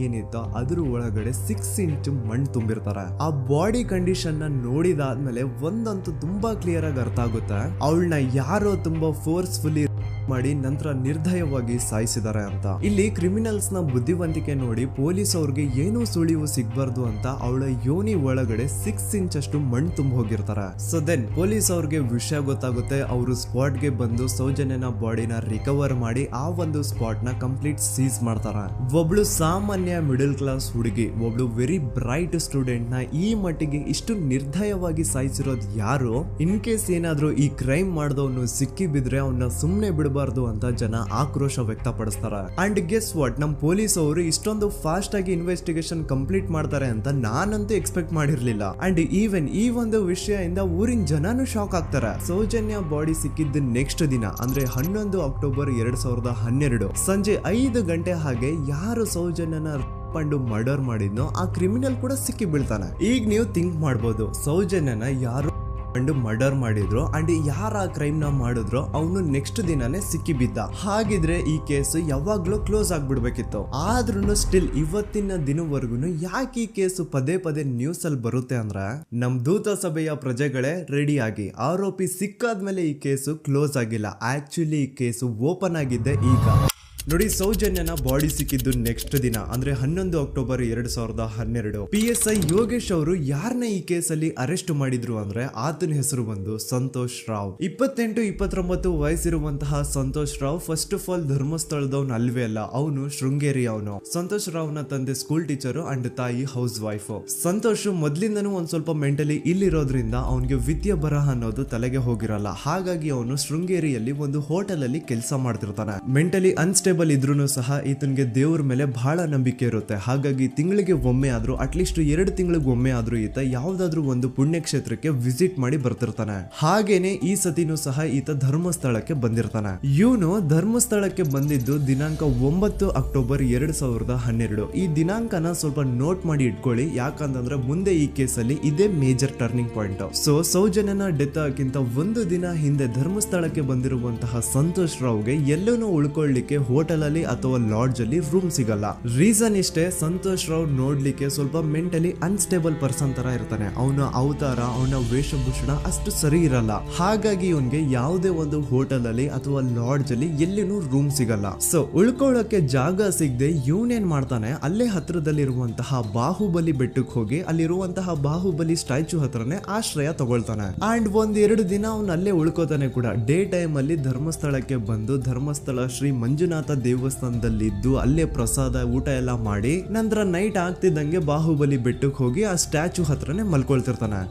ಏನಿತ್ತು ಅದ್ರ ಒಳಗಡೆ 6 ಇಂಚ್ ಮಣ್ಣು ತುಂಬಿರ್ತಾರೆ. ಆ ಬಾಡಿ ಕಂಡೀಷನ್ ನ ನೋಡಿದಾದ್ಮೇಲೆ ಒಂದಂತೂ ತುಂಬಾ ಕ್ಲಿಯರ್ ಆಗಿ ಅರ್ಥ ಆಗುತ್ತೆ, ಅವಳನ್ನ ಯಾರೋ ತುಂಬಾ ಫೋರ್ಸ್ಫುಲಿ ಮಾಡಿ ನಂತರ ನಿರ್ದಯವಾಗಿ ಸಾಯಿಸಿದ್ದಾರೆ ಅಂತ. ಇಲ್ಲಿ ಕ್ರಿಮಿನಲ್ಸ್ ನ ಬುದ್ಧಿವಂತಿಕೆ ನೋಡಿ ಪೊಲೀಸ್ ಅವ್ರಿಗೆ ಏನೂ ಸುಳಿವು ಸಿಗ್ಬಾರ್ದು ಅಂತ ಅವಳ ಯೋನಿ ಒಳಗಡೆ 6 ಇಂಚ್ ಅಷ್ಟು ಮಣ್ಣು ತುಂಬ ಹೋಗಿರ್ತಾರೆ. ಸೊ ದೆನ್ ಪೊಲೀಸ್ ಅವ್ರಿಗೆ ವಿಷಯ ಗೊತ್ತಾಗುತ್ತೆ. ಅವರು ಸ್ಪಾಟ್ ಗೆ ಬಂದು ಸೌಜನ್ಯನ ಬಾಡಿನ ರಿಕವರ್ ಮಾಡಿ ಆ ಒಂದು ಸ್ಪಾಟ್ ನ ಕಂಪ್ಲೀಟ್ ಸೀಸ್ ಮಾಡ್ತಾರೆ. ಒಬ್ಳು ಸಾಮಾನ್ಯ ಮಿಡಲ್ ಕ್ಲಾಸ್ ಹುಡುಗಿ, ಒಬ್ಳು ವೆರಿ ಬ್ರೈಟ್ ಸ್ಟೂಡೆಂಟ್ ನ ಈ ಮಟ್ಟಿಗೆ ಇಷ್ಟು ನಿರ್ದಯವಾಗಿ ಸಾಯಿಸಿರೋದು ಯಾರು? ಇನ್ ಕೇಸ್ ಏನಾದ್ರೂ ಈ ಕ್ರೈಮ್ ಮಾಡಿದವನು ಸಿಕ್ಕಿ ಬಿದ್ರೆ ಅವನ್ನ ಸುಮ್ನೆ ಬಿಡಬಾರ್ದು ಅಂತ ಜನ ಆಕ್ರೋಶ ವ್ಯಕ್ತಪಡಿಸ್ತಾರೆ. ಅಂಡ್ ಗೆಸ್ ವಾಟ್, ನಮ್ ಪೊಲೀಸ್ ಅವರು ಇಷ್ಟೊಂದು ಫಾಸ್ಟ್ ಆಗಿ ಇನ್ವೆಸ್ಟಿಗೇಷನ್ ಕಂಪ್ಲೀಟ್ ಮಾಡ್ತಾರೆ ಅಂತ ನಾನಂತೂ ಎಕ್ಸ್ಪೆಕ್ಟ್ ಮಾಡಿರ್ಲಿಲ್ಲ. ಅಂಡ್ ಈವನ್ ಈ ಒಂದು ವಿಷಯದಿಂದ ಊರಿನ ಜನನು ಶಾಕ್ ಆಗ್ತಾರೆ. ಸೌಜನ್ಯ ಬಾಡಿ ಸಿಕ್ಕಿದ್ದು ನೆಕ್ಸ್ಟ್ ದಿನ ಅಂದ್ರೆ 11 ಅಕ್ಟೋಬರ್ 2012 ಸಂಜೆ 5 ಗಂಟೆ ಹಾಗೆ ಯಾರು ಸೌಜನ್ಯನ ಮರ್ಡರ್ ಮಾಡಿದ್ನೋ ಆ ಕ್ರಿಮಿನಲ್ ಕೂಡ ಸಿಕ್ಕಿ ಬೀಳ್ತಾನೆ. ಈಗ ನೀವು ಥಿಂಕ್ ಮಾಡ್ಬೋದು, ಸೌಜನ್ಯನ ಯಾರು ಮರ್ಡರ್ ಮಾಡಿದ್ರು ಅಂಡ್ ಯಾರ ಕ್ರೈಮ್ ನ ಮಾಡಿದ್ರು ಅವನು ನೆಕ್ಸ್ಟ್ ದಿನಾನೇ ಸಿಕ್ಕಿ ಬಿದ್ದ. ಹಾಗಿದ್ರೆ ಈ ಕೇಸ್ ಯಾವಾಗ್ಲೂ ಕ್ಲೋಸ್ ಆಗ್ಬಿಡ್ಬೇಕಿತ್ತು. ಆದ್ರೂ ಸ್ಟಿಲ್ ಇವತ್ತಿನ ದಿನವರೆಗೂ ಯಾಕೆ ಈ ಕೇಸ್ ಪದೇ ಪದೇ ನ್ಯೂಸ್ ಅಲ್ಲಿ ಬರುತ್ತೆ ಅಂದ್ರೆ, ನಮ್ ದೂತ ಸಭೆಯ ಪ್ರಜೆಗಳೇ ರೆಡಿ ಆಗಿ, ಆರೋಪಿ ಸಿಕ್ಕಾದ್ಮೇಲೆ ಈ ಕೇಸು ಕ್ಲೋಸ್ ಆಗಿಲ್ಲ. ಆಕ್ಚುಲಿ ಈ ಕೇಸು ಓಪನ್ ಆಗಿದ್ದೆ ಈಗ. ನೋಡಿ, ಸೌಜನ್ಯನ ಬಾಡಿ ಸಿಕ್ಕಿದ್ದು ನೆಕ್ಸ್ಟ್ ದಿನ ಅಂದ್ರೆ 11 ಅಕ್ಟೋಬರ್ 2012. PSI ಯೋಗೇಶ್ ಅವರು ಯಾರನ್ನ ಈ ಕೇಸಲ್ಲಿ ಅರೆಸ್ಟ್ ಮಾಡಿದ್ರು ಅಂದ್ರೆ ಆತನ ಹೆಸರು ಬಂದು ಸಂತೋಷ್ ರಾವ್. 28-29 ವಯಸ್ಸಿರುವಂತಹ Santosh Rao first of all ಧರ್ಮಸ್ಥಳದವನು ಅಲ್ವೇ ಅಲ್ಲ, ಅವನು ಶೃಂಗೇರಿ. ಅವನು ಸಂತೋಷ್ ರಾವ್ ನ ತಂದೆ ಸ್ಕೂಲ್ ಟೀಚರು ಅಂಡ್ ತಾಯಿ ಹೌಸ್ ವೈಫ್. ಸಂತೋಷ್ ಮೊದ್ಲಿಂದನೂ ಒಂದ್ ಸ್ವಲ್ಪ ಮೆಂಟಲಿ ಇಲ್ಲಿರೋದ್ರಿಂದ ಅವನಿಗೆ ವಿದ್ಯೆ ಬರಹ ಅನ್ನೋದು ತಲೆಗೆ ಹೋಗಿರಲ್ಲ. ಹಾಗಾಗಿ ಅವನು ಶೃಂಗೇರಿಯಲ್ಲಿ ಒಂದು ಹೋಟೆಲ್ ಅಲ್ಲಿ ಕೆಲಸ ಮಾಡ್ತಿರ್ತಾನೆ. ಮೆಂಟಲಿ ಅನ್ಸ್ಟೇಬಲ್ ಇದ್ರೂ ಸಹ ಈತನಿಗೆ ದೇವ್ರ ಮೇಲೆ ಬಹಳ ನಂಬಿಕೆ ಇರುತ್ತೆ. ಹಾಗಾಗಿ ತಿಂಗಳಿಗೆ ಒಮ್ಮೆ ಆದ್ರೂ, ಅಟ್ಲೀಸ್ಟ್ 2 ತಿಂಗಳಿಗೆ ಒಮ್ಮೆ ಆದ್ರೂ ಈತ ಯಾವ್ದಾದ್ರು ಒಂದು ಪುಣ್ಯಕ್ಷೇತ್ರಕ್ಕೆ ವಿಸಿಟ್ ಮಾಡಿ ಬರ್ತಿರ್ತಾನೆ. ಹಾಗೇನೆ ಈ ಸತಿನೂ ಸಹ ಈತ ಧರ್ಮಸ್ಥಳಕ್ಕೆ ಬಂದಿರ್ತಾನೆ. ಇವನು ಧರ್ಮಸ್ಥಳಕ್ಕೆ ಬಂದಿದ್ದು ದಿನಾಂಕ 9 ಅಕ್ಟೋಬರ್ 2012. ಈ ದಿನಾಂಕನ ಸ್ವಲ್ಪ ನೋಟ್ ಮಾಡಿ ಇಟ್ಕೊಳ್ಳಿ, ಯಾಕಂತಂದ್ರೆ ಮುಂದೆ ಈ ಕೇಸಲ್ಲಿ ಇದೇ ಮೇಜರ್ ಟರ್ನಿಂಗ್ ಪಾಯಿಂಟ್. ಸೊ ಸೌಜನ್ಯನ ಡೆತ್ ಆಗಿಂತ ಒಂದು ದಿನ ಹಿಂದೆ ಧರ್ಮಸ್ಥಳಕ್ಕೆ ಬಂದಿರುವಂತಹ ಸಂತೋಷ್ ರಾವ್ಗೆ ಎಲ್ಲೂ ಉಳ್ಕೊಳ್ಳಿಕ್ಕೆ ಹೋಟೆಲ್ ಅಲ್ಲಿ ಅಥವಾ ಲಾಡ್ಜ್ ಅಲ್ಲಿ ರೂಮ್ ಸಿಗಲ್ಲ. ರೀಸನ್ ಇಷ್ಟೇ, ಸಂತೋಷ್ ರಾವ್ ನೋಡ್ಲಿಕ್ಕೆ ಸ್ವಲ್ಪ ಮೆಂಟಲಿ ಅನ್ಸ್ಟೇಬಲ್ ಪರ್ಸನ್ ತರ ಇರ್ತಾನೆ. ಅವನ ಅವತಾರ, ಅವನ ವೇಷಭೂಷಣ ಅಷ್ಟು ಸರಿ ಇರಲ್ಲ. ಹಾಗಾಗಿ ಇವನ್ಗೆ ಯಾವುದೇ ಒಂದು ಹೋಟೆಲ್ ಅಲ್ಲಿ ಅಥವಾ ಲಾಡ್ಜ್ ಅಲ್ಲಿ ಎಲ್ಲಿನೂ ರೂಮ್ ಸಿಗಲ್ಲ. ಸೊ ಉಳ್ಕೊಳ್ಳೋಕೆ ಜಾಗ ಸಿಗದೆ ಇವನೇನ್ ಮಾಡ್ತಾನೆ, ಅಲ್ಲೇ ಹತ್ರದಲ್ಲಿರುವಂತಹ ಬಾಹುಬಲಿ ಬೆಟ್ಟಕ್ಕೆ ಹೋಗಿ ಅಲ್ಲಿರುವಂತಹ ಬಾಹುಬಲಿ ಸ್ಟ್ಯಾಚು ಹತ್ರನೇ ಆಶ್ರಯ ತಗೊಳ್ತಾನೆ. ಅಂಡ್ 1-2 ದಿನ ಅವನು ಅಲ್ಲೇ ಉಳ್ಕೋತಾನೆ ಕೂಡ. ಡೇ ಟೈಮ್ ಅಲ್ಲಿ ಧರ್ಮಸ್ಥಳಕ್ಕೆ ಬಂದು ಧರ್ಮಸ್ಥಳ ಶ್ರೀ ಮಂಜುನಾಥ ದೇವಸ್ಥಾನದಲ್ಲಿ ಇದ್ದು ಅಲ್ಲೇ ಪ್ರಸಾದ ಊಟ ಎಲ್ಲ ಮಾಡಿ ನಂತರ ನೈಟ್ ಆಗ್ತಿದ್ದಂಗೆ ಬಾಹುಬಲಿ ಬೆಟ್ಟಕ್ಕೆ ಹೋಗಿ ಆ ಸ್ಟ್ಯಾಚು ಹತ್ರನೇ ಮಲ್ಕೊಳ್ತಿರ್ತಾನೆ.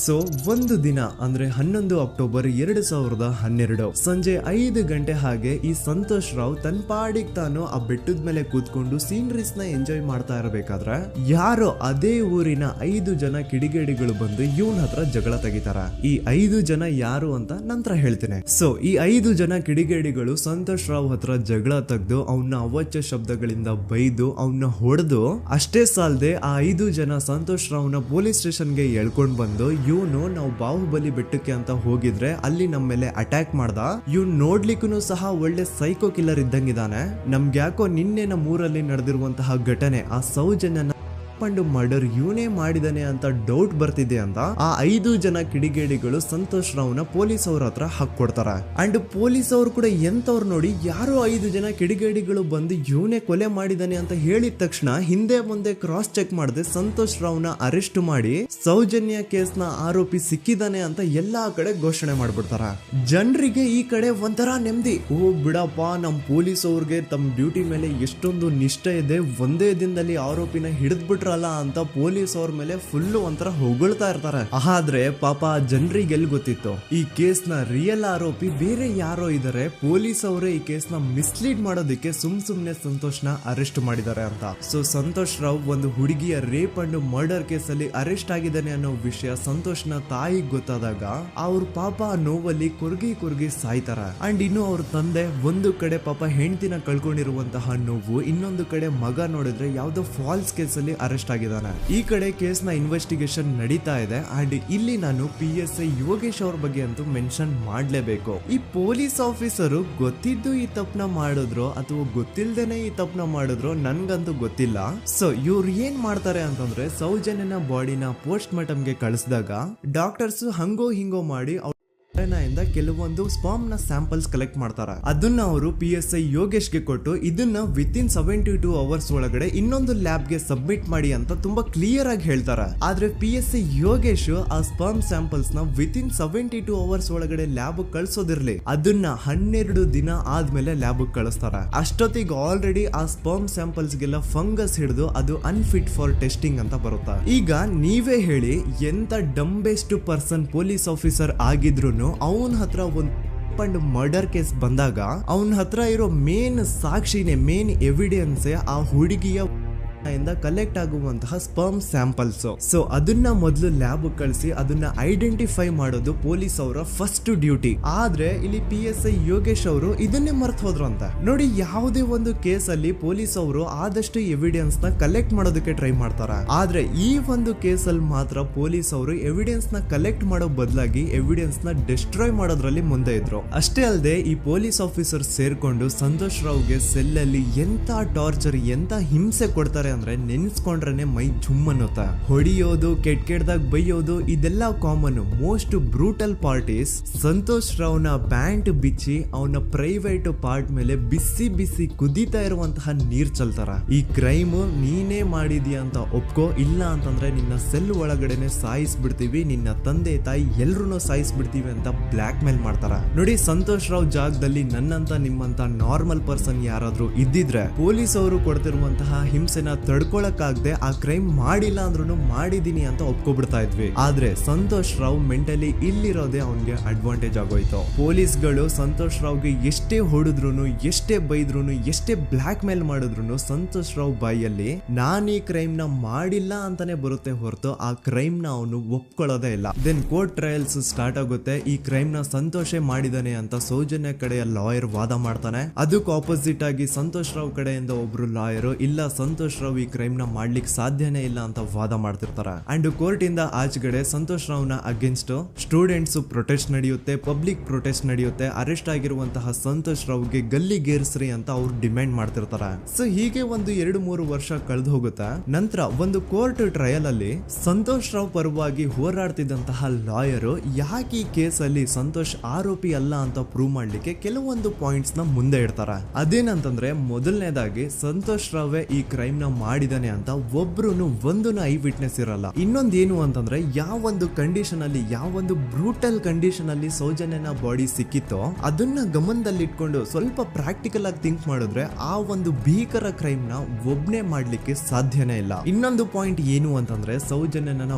ಸೊ ಒಂದು ದಿನ ಅಂದ್ರೆ 11 ಅಕ್ಟೋಬರ್ 2012 ಸಂಜೆ 5 ಗಂಟೆ ಹಾಗೆ ಈ ಸಂತೋಷ್ ರಾವ್ ತನ್ನ ಪಾಡಿಗೆ ತಾನು ಆ ಬೆಟ್ಟದ ಮೇಲೆ ಕೂತ್ಕೊಂಡು ಸೀನರೀಸ್ ನ ಎಂಜಾಯ್ ಮಾಡ್ತಾ ಇರಬೇಕಾದ್ರೆ ಯಾರೋ ಅದೇ ಊರಿನ 5 ಜನ ಕಿಡಿಗೇಡಿಗಳು ಬಂದು ಇವನ್ ಹತ್ರ ಜಗಳ ತೆಗಿತಾರ. ಈ 5 ಜನ ಯಾರು ಅಂತ ನಂತರ ಹೇಳ್ತೇನೆ. ಸೊ ಈ 5 ಜನ ಕಿಡಿಗೇಡಿಗಳು ಸಂತೋಷ್ ರಾವ್ ಹತ್ರ ಜಗಳ ತೆಗೆದು ಅವನ್ನ ಅವಾಚ್ಯ ಶಬ್ದಗಳಿಂದ ಬೈದು ಅವನ್ನ ಹೊಡೆದು, ಅಷ್ಟೇ ಸಾಲದೆ ಆ 5 ಜನ ಸಂತೋಷ್ ರಾವ್ನ ಪೊಲೀಸ್ ಸ್ಟೇಷನ್ಗೆ ಎಳ್ಕೊಂಡ್ ಬಂದು ಇವನು ನಾವು ಬಾಹುಬಲಿ ಬೆಟ್ಟಕ್ಕೆ ಅಂತ ಹೋಗಿದ್ರೆ ಅಲ್ಲಿ ನಮ್ಮ ಮೇಲೆ ಅಟ್ಯಾಕ್ ಮಾಡ್ದ, ಇವ್ನು ನೋಡ್ಲಿಕ್ಕೂ ಸಹ ಒಳ್ಳೆ ಸೈಕೋ ಕಿಲ್ಲರ್ ಇದ್ದಂಗಿದಾನೆ, ನಮ್ಗೆ ಯಾಕೋ ನಿನ್ನೆ ನಮ್ಮ ಊರಲ್ಲಿ ನಡೆದಿರುವಂತಹ ಘಟನೆ ಆ ಸೌಜನ್ಯನ ಮರ್ಡರ್ ಇವನೇ ಮಾಡಿದಾನೆ ಅಂತ ಡೌಟ್ ಬರ್ತಿದೆ ಅಂತ ಆ 5 ಜನ ಕಿಡಿಗೇಡಿಗಳು ಸಂತೋಷ್ ರಾವ್ನ ಪೊಲೀಸ್ ಅವ್ರ ಹತ್ರ ಹಾಕೊಡ್ತಾರ. ಅಂಡ್ ಪೊಲೀಸ್ ಅವರು ಕೂಡ ಎಂತವ್ರು ನೋಡಿ, ಯಾರೋ 5 ಜನ ಕಿಡಿಗೇಡಿಗಳು ಬಂದು ಇವನೇ ಕೊಲೆ ಮಾಡಿದಾನೆ ಅಂತ ಹೇಳಿದ ತಕ್ಷಣ ಹಿಂದೆ ಮುಂದೆ ಕ್ರಾಸ್ ಚೆಕ್ ಮಾಡದೆ ಸಂತೋಷ್ ರಾವ್ನ ಅರೆಸ್ಟ್ ಮಾಡಿ ಸೌಜನ್ಯ ಕೇಸ್ ನ ಆರೋಪಿ ಸಿಕ್ಕಿದಾನೆ ಅಂತ ಎಲ್ಲಾ ಕಡೆ ಘೋಷಣೆ ಮಾಡ್ಬಿಡ್ತಾರ. ಜನರಿಗೆ ಈ ಕಡೆ ಒಂಥರ ನೆಮ್ಮದಿ, ಓ ಬಿಡಪ್ಪ ನಮ್ ಪೊಲೀಸ್ ಅವ್ರಿಗೆ ತಮ್ಮ ಡ್ಯೂಟಿ ಮೇಲೆ ಎಷ್ಟೊಂದು ನಿಷ್ಠೆ ಇದೆ, ಒಂದೇ ದಿನದಲ್ಲಿ ಆರೋಪಿನ ಹಿಡಿದ್ಬಿಟ್ರ ಅಂತ ಪೊಲೀಸ್ ಅವ್ರ ಮೇಲೆ ಫುಲ್ ಒಂಥರ ಹೊಗಳ್ತಾ ಇರ್ತಾರೆ. ಆದ್ರೆ ಪಾಪ ಜನರಿಗೆ ಎಲ್ಲಿ ಗೊತ್ತಿತ್ತು ಈ ಕೇಸ್ ನ ರಿಯಲ್ ಆರೋಪಿ ಬೇರೆ ಯಾರೋ ಇದಾರೆ, ಪೊಲೀಸ್ ಅವರೇ ಈ ಕೇಸ್ ನ ಮಿಸ್ಲೀಡ್ ಮಾಡೋದಕ್ಕೆ ಸುಮ್ನೆ ಸಂತೋಷ್ ನ ಅರೆಸ್ಟ್ ಮಾಡಿದ್ದಾರೆ ಅಂತ. ಸೊ ಸಂತೋಷ್ ರಾವ್ ಒಂದು ಹುಡುಗಿಯ ರೇಪ್ ಅಂಡ್ ಮರ್ಡರ್ ಕೇಸ್ ಅಲ್ಲಿ ಅರೆಸ್ಟ್ ಆಗಿದ್ದಾನೆ ಅನ್ನೋ ವಿಷಯ ಸಂತೋಷ್ ನ ತಾಯಿಗೆ ಗೊತ್ತಾದಾಗ ಅವ್ರ ಪಾಪ ನೋವಲ್ಲಿ ಕೊರ್ಗಿ ಸಾಯ್ತಾರ. ಅಂಡ್ ಇನ್ನು ಅವ್ರ ತಂದೆ ಒಂದು ಕಡೆ ಪಾಪ ಹೆಂಡತಿನ ಕಳ್ಕೊಂಡಿರುವಂತಹ ನೋವು, ಇನ್ನೊಂದು ಕಡೆ ಮಗ ನೋಡಿದ್ರೆ ಯಾವ್ದೋ ಫಾಲ್ಸ್ ಕೇಸ್ ಅಲ್ಲಿ ಅರೆಸ್ಟ್ ಆಗಿದ್ದಾನೆ. ಈ ಕಡೆ ಕೇಸ್ ನ ಇನ್ವೆಸ್ಟಿಗೇಷನ್ ನಡೀತಾ ಇದೆ. ಅಂಡ್ ಇಲ್ಲಿ ನಾನು PSI ಯೋಗೇಶ್ ಅವ್ರ ಬಗ್ಗೆ ಅಂತೂ ಮೆನ್ಷನ್ ಮಾಡ್ಲೇಬೇಕು. ಈ ಪೊಲೀಸ್ ಆಫೀಸರು ಗೊತ್ತಿದ್ದು ಈ ತಪ್ಪನ ಮಾಡಿದ್ರು ಅಥವಾ ಗೊತ್ತಿಲ್ದೇನೆ ಈ ತಪ್ಪನ ಮಾಡಿದ್ರು ನನ್ಗಂತೂ ಗೊತ್ತಿಲ್ಲ. ಸೊ ಇವ್ರು ಏನ್ ಮಾಡ್ತಾರೆ ಅಂತಂದ್ರೆ, ಸೌಜನ್ಯನ ಬಾಡಿನ ಪೋಸ್ಟ್ ಮಾರ್ಟಮ್ ಗೆ ಕಳಿಸಿದಾಗ ಡಾಕ್ಟರ್ಸ್ ಹಂಗೋ ಹಿಂಗೋ ಮಾಡಿ ಇಂದ ಕೆಲವೊಂದು ಸ್ಪರ್ಮ್ ನ ಸ್ಯಾಂಪಲ್ಸ್ ಕಲೆಕ್ಟ್ ಮಾಡ್ತಾರ. ಅದನ್ನ ಅವರು PSI ಯೋಗೇಶ್ಗೆ ಕೊಟ್ಟು ಇದನ್ನ ವಿತಿನ್ 72 ಅವರ್ಸ್ ಒಳಗಡೆ ಇನ್ನೊಂದು ಲ್ಯಾಬ್ ಗೆ ಸಬ್ಮಿಟ್ ಮಾಡಿ ಅಂತ ತುಂಬಾ ಕ್ಲಿಯರ್ ಆಗಿ ಹೇಳ್ತಾರ. ಆದ್ರೆ PSI ಯೋಗೇಶ್ ಆ ಸ್ಪರ್ಮ್ ಸ್ಯಾಂಪಲ್ಸ್ ನ ವಿತಿನ್ 72 ಅವರ್ಸ್ ಒಳಗಡೆ ಲ್ಯಾಬ್ ಕಳ್ಸೋದಿರ್ಲಿ, ಅದನ್ನ 12 ದಿನ ಆದ್ಮೇಲೆ ಲ್ಯಾಬ್ ಕಳಿಸ್ತಾರ. ಅಷ್ಟೊತ್ತಿಗೆ ಆಲ್ರೆಡಿ ಆ ಸ್ಪರ್ಮ್ ಸ್ಯಾಂಪಲ್ಸ್ ಗೆಲ್ಲ ಫಂಗಸ್ ಹಿಡಿದು ಅದು ಅನ್ಫಿಟ್ ಫಾರ್ ಟೆಸ್ಟಿಂಗ್ ಅಂತ ಬರುತ್ತಾ. ಈಗ ನೀವೇ ಹೇಳಿ, ಎಂತ ಡಂಬೆಸ್ಟ್ ಪರ್ಸನ್ ಪೊಲೀಸ್ ಆಫೀಸರ್ ಆಗಿದ್ರು ಅವನ ಹತ್ರ ಒಂದು ಮರ್ಡರ್ ಕೇಸ್ ಬಂದಾಗ ಅವನ ಹತ್ರ ಇರೋ ಮೇನ್ ಸಾಕ್ಷಿನೇ, ಮೇನ್ ಎವಿಡೆನ್ಸ್ ಆ ಹುಡುಗಿಯ ಇಂದ ಕಲೆಕ್ಟ್ ಆಗುವಂತಹ ಸ್ಪರ್ಮ್ ಸ್ಯಾಂಪಲ್ಸ್. ಸೊ ಅದನ್ನ ಮೊದಲು ಲ್ಯಾಬ್ ಕಳಿಸಿ ಅದನ್ನ ಐಡೆಂಟಿಫೈ ಮಾಡೋದು ಪೊಲೀಸ್ ಅವರ ಫಸ್ಟ್ ಡ್ಯೂಟಿ. ಆದ್ರೆ ಇಲ್ಲಿ PSI ಯೋಗೇಶ್ ಅವರು ಇದನ್ನೇ ಮರ್ತು ಹೋದ್ರು ಅಂತ ನೋಡಿ. ಯಾವುದೇ ಒಂದು ಕೇಸ್ ಅಲ್ಲಿ ಪೊಲೀಸ್ ಅವರು ಆದಷ್ಟು ಎವಿಡೆನ್ಸ್ ನ ಕಲೆಕ್ಟ್ ಮಾಡೋದಕ್ಕೆ ಟ್ರೈ ಮಾಡ್ತಾರ. ಆದ್ರೆ ಈ ಒಂದು ಕೇಸ್ ಅಲ್ಲಿ ಮಾತ್ರ ಪೊಲೀಸ್ ಅವರು ಎವಿಡೆನ್ಸ್ ನ ಕಲೆಕ್ಟ್ ಮಾಡೋ ಬದಲಾಗಿ ಎವಿಡೆನ್ಸ್ ನ ಡಿಸ್ಟ್ರಾಯ್ ಮಾಡೋದ್ರಲ್ಲಿ ಮುಂದೆ ಇದ್ರು. ಅಷ್ಟೇ ಅಲ್ಲದೆ ಈ ಪೊಲೀಸ್ ಆಫೀಸರ್ ಸೇರ್ಕೊಂಡು ಸಂತೋಷ್ ರಾವ್ಗೆ ಸೆಲ್ ಅಲ್ಲಿ ಎಂತ ಟಾರ್ಚರ್, ಎಂತ ಹಿಂಸೆ ಕೊಡ್ತಾರೆ ಅಂದ್ರೆ ನೆನ್ಸ್ಕೊಂಡ್ರೆ ಮೈ ಜುಮ್ ಅನ್ನುತ್ತಾ. ಹೊಡಿಯೋದು, ಕೆಟ್ಟದಾಗ ಬೈಯೋದು, ಇದೆಲ್ಲ common. Most brutal part is Santosh ರಾವ್ನ ಪ್ಯಾಂಟ್ ಬಿಚ್ಚಿ ಅವನ ಪ್ರೈವೇಟ್ ಪಾರ್ಟ್ ಮೇಲೆ ಬಿಸಿ ಬಿಸಿ ಕುದೀತಾ ಇರುವಂತಹ ನೀರ್ ಚಲ್ತಾರ. ಈ ಕ್ರೈಮ್ ನೀನೇ ಮಾಡಿದ್ಯಾ ಅಂತ ಒಪ್ಕೋ, ಇಲ್ಲ ಅಂತಂದ್ರೆ ನಿನ್ನ ಸೆಲ್ ಒಳಗಡೆನೆ ಸಾಯಿಸ್ಬಿಡ್ತೀವಿ, ನಿನ್ನ ತಂದೆ ತಾಯಿ ಎಲ್ರು ಸಾಯಿಸ್ಬಿಡ್ತೀವಿ ಅಂತ ಬ್ಲಾಕ್ ಮೇಲ್ ಮಾಡ್ತಾರ. ನೋಡಿ, ಸಂತೋಷ್ ರಾವ್ ಜಾಗದಲ್ಲಿ ನನ್ನಂತ ನಿಮ್ಮಂತ ನಾರ್ಮಲ್ ಪರ್ಸನ್ ಯಾರಾದ್ರೂ ಇದ್ದಿದ್ರೆ ಪೊಲೀಸ್ ಅವರು ಕೊಡ್ತಿರುವಂತಹ ಹಿಂಸೆನ ತಡ್ಕೊಳಕ್ಕಾಗದೆ ಆ ಕ್ರೈಮ್ ಮಾಡಿಲ್ಲ ಅಂದ್ರೂ ಮಾಡಿದೀನಿ ಅಂತ ಒಪ್ಕೊಬಿಡ್ತಾ ಇದ್ವಿ. ಆದ್ರೆ ಸಂತೋಷ್ ರಾವ್ ಮೆಂಟಲಿ ಇಲ್ಲಿರೋದೇ ಅವನ್ಗೆ ಅಡ್ವಾಂಟೇಜ್ ಆಗೋಯ್ತು. ಪೊಲೀಸ್ಗಳು ಸಂತೋಷ್ ರಾವ್ಗೆ ಎಷ್ಟೇ ಹೊಡೆದ್ರು, ಎಷ್ಟೇ ಬೈದ್ರು, ಎಷ್ಟೇ ಬ್ಲಾಕ್ ಮೇಲ್ ಮಾಡಿದ್ರು ಸಂತೋಷ್ ರಾವ್ ಬಾಯಲ್ಲಿ ನಾನ್ ಈ ಕ್ರೈಮ್ ನ ಮಾಡಿಲ್ಲ ಅಂತಾನೆ ಬರುತ್ತೆ ಹೊರತು ಆ ಕ್ರೈಮ್ ನ ಅವನು ಒಪ್ಕೊಳ್ಳೋದೇ ಇಲ್ಲ. ದೆನ್ ಕೋರ್ಟ್ ಟ್ರಯಲ್ಸ್ ಸ್ಟಾರ್ಟ್ ಆಗುತ್ತೆ. ಈ ಕ್ರೈಮ್ ನ ಸಂತೋಷೇ ಮಾಡಿದಾನೆ ಅಂತ ಸೌಜನ್ಯ ಕಡೆಯ ಲಾಯರ್ ವಾದ ಮಾಡ್ತಾನೆ. ಅದಕ್ಕೆ ಆಪೋಸಿಟ್ ಆಗಿ ಸಂತೋಷ್ ರಾವ್ ಕಡೆಯಿಂದ ಒಬ್ರು ಲಾಯರ್ ಇಲ್ಲ, ಸಂತೋಷ್ ರಾವ್ ಈ ಕ್ರೈಮ್ ನ ಮಾಡ್ಲಿಕ್ಕೆ ಸಾಧ್ಯನೇ ಇಲ್ಲ ಅಂತ ವಾದ ಮಾಡ್ತಿರ್ತಾರೆ. ಅಂಡ್ ಕೋರ್ಟ್ ಇಂದ ಆಚೆಗಡೆ ಸಂತೋಷ್ ರಾವ್ ನ ಅಗೇನ್ಸ್ಟ್ ಸ್ಟೂಡೆಂಟ್ಸ್ ಪ್ರೊಟೆಸ್ಟ್ ನಡೆಯುತ್ತೆ, ಪಬ್ಲಿಕ್ ಪ್ರೊಟೆಸ್ಟ್ ನಡೆಯುತ್ತೆ. ಅರೆಸ್ಟ್ ಆಗಿರುವಂತಹ ಸಂತೋಷ್ ರಾವ್ಗೆ ಗಲ್ಲಿಗೇರಿಸ್ರಿ ಅಂತ ಅವ್ರು ಡಿಮ್ಯಾಂಡ್ ಮಾಡ್ತಿರ್ತಾರೆ. ಸೊ ಹೀಗೆ ಒಂದು 2-3 ವರ್ಷ ಕಳೆದು ಹೋಗುತ್ತೆ. ನಂತರ ಒಂದು ಕೋರ್ಟ್ ಟ್ರಯಲ್ ಅಲ್ಲಿ ಸಂತೋಷ್ ರಾವ್ ಪರವಾಗಿ ಹೋರಾಡ್ತಿದ್ದಂತಹ ಲಾಯರ್ ಯಾಕೆ ಈ ಕೇಸ್ ಅಲ್ಲಿ ಸಂತೋಷ್ ಆರೋಪಿ ಅಲ್ಲ ಅಂತ ಪ್ರೂವ್ ಮಾಡ್ಲಿಕ್ಕೆ ಕೆಲವೊಂದು ಪಾಯಿಂಟ್ಸ್ ನ ಮುಂದೆ ಇಡ್ತಾರೆ. ಅದೇನಂತಂದ್ರೆ, ಮೊದಲನೇದಾಗಿ ಸಂತೋಷ್ ರಾವೇ ಈ ಕ್ರೈಮ್ ನ ಮಾಡಿದಾನೆ ಅಂತ ಒಬ್ರು ಒಂದು ಐ ವಿಟ್ನೆಸ್ ಇರಲ್ಲ. ಇನ್ನೊಂದು ಏನು ಅಂತಂದ್ರೆ, ಯಾವೊಂದು ಕಂಡೀಷನ್ ಅಲ್ಲಿ, ಯಾವೊಂದು ಬ್ರೂಟಲ್ ಕಂಡೀಷನ್ ಅಲ್ಲಿ ಸೌಜನ್ಯನ ಬಾಡಿ ಸಿಕ್ಕಿತ್ತೋ ಅದನ್ನ ಗಮನದಲ್ಲಿ ಇಟ್ಕೊಂಡು ಸ್ವಲ್ಪ ಪ್ರಾಕ್ಟಿಕಲ್ ಆಗಿ ಥಿಂಕ್ ಮಾಡಿದ್ರೆ ಆ ಒಂದು ಭೀಕರ ಕ್ರೈಮ್ ನ ಒಬ್ನೇ ಮಾಡ್ಲಿಕ್ಕೆ ಸಾಧ್ಯನೇ ಇಲ್ಲ. ಇನ್ನೊಂದು ಪಾಯಿಂಟ್ ಏನು ಅಂತಂದ್ರೆ, ಸೌಜನ್ಯನ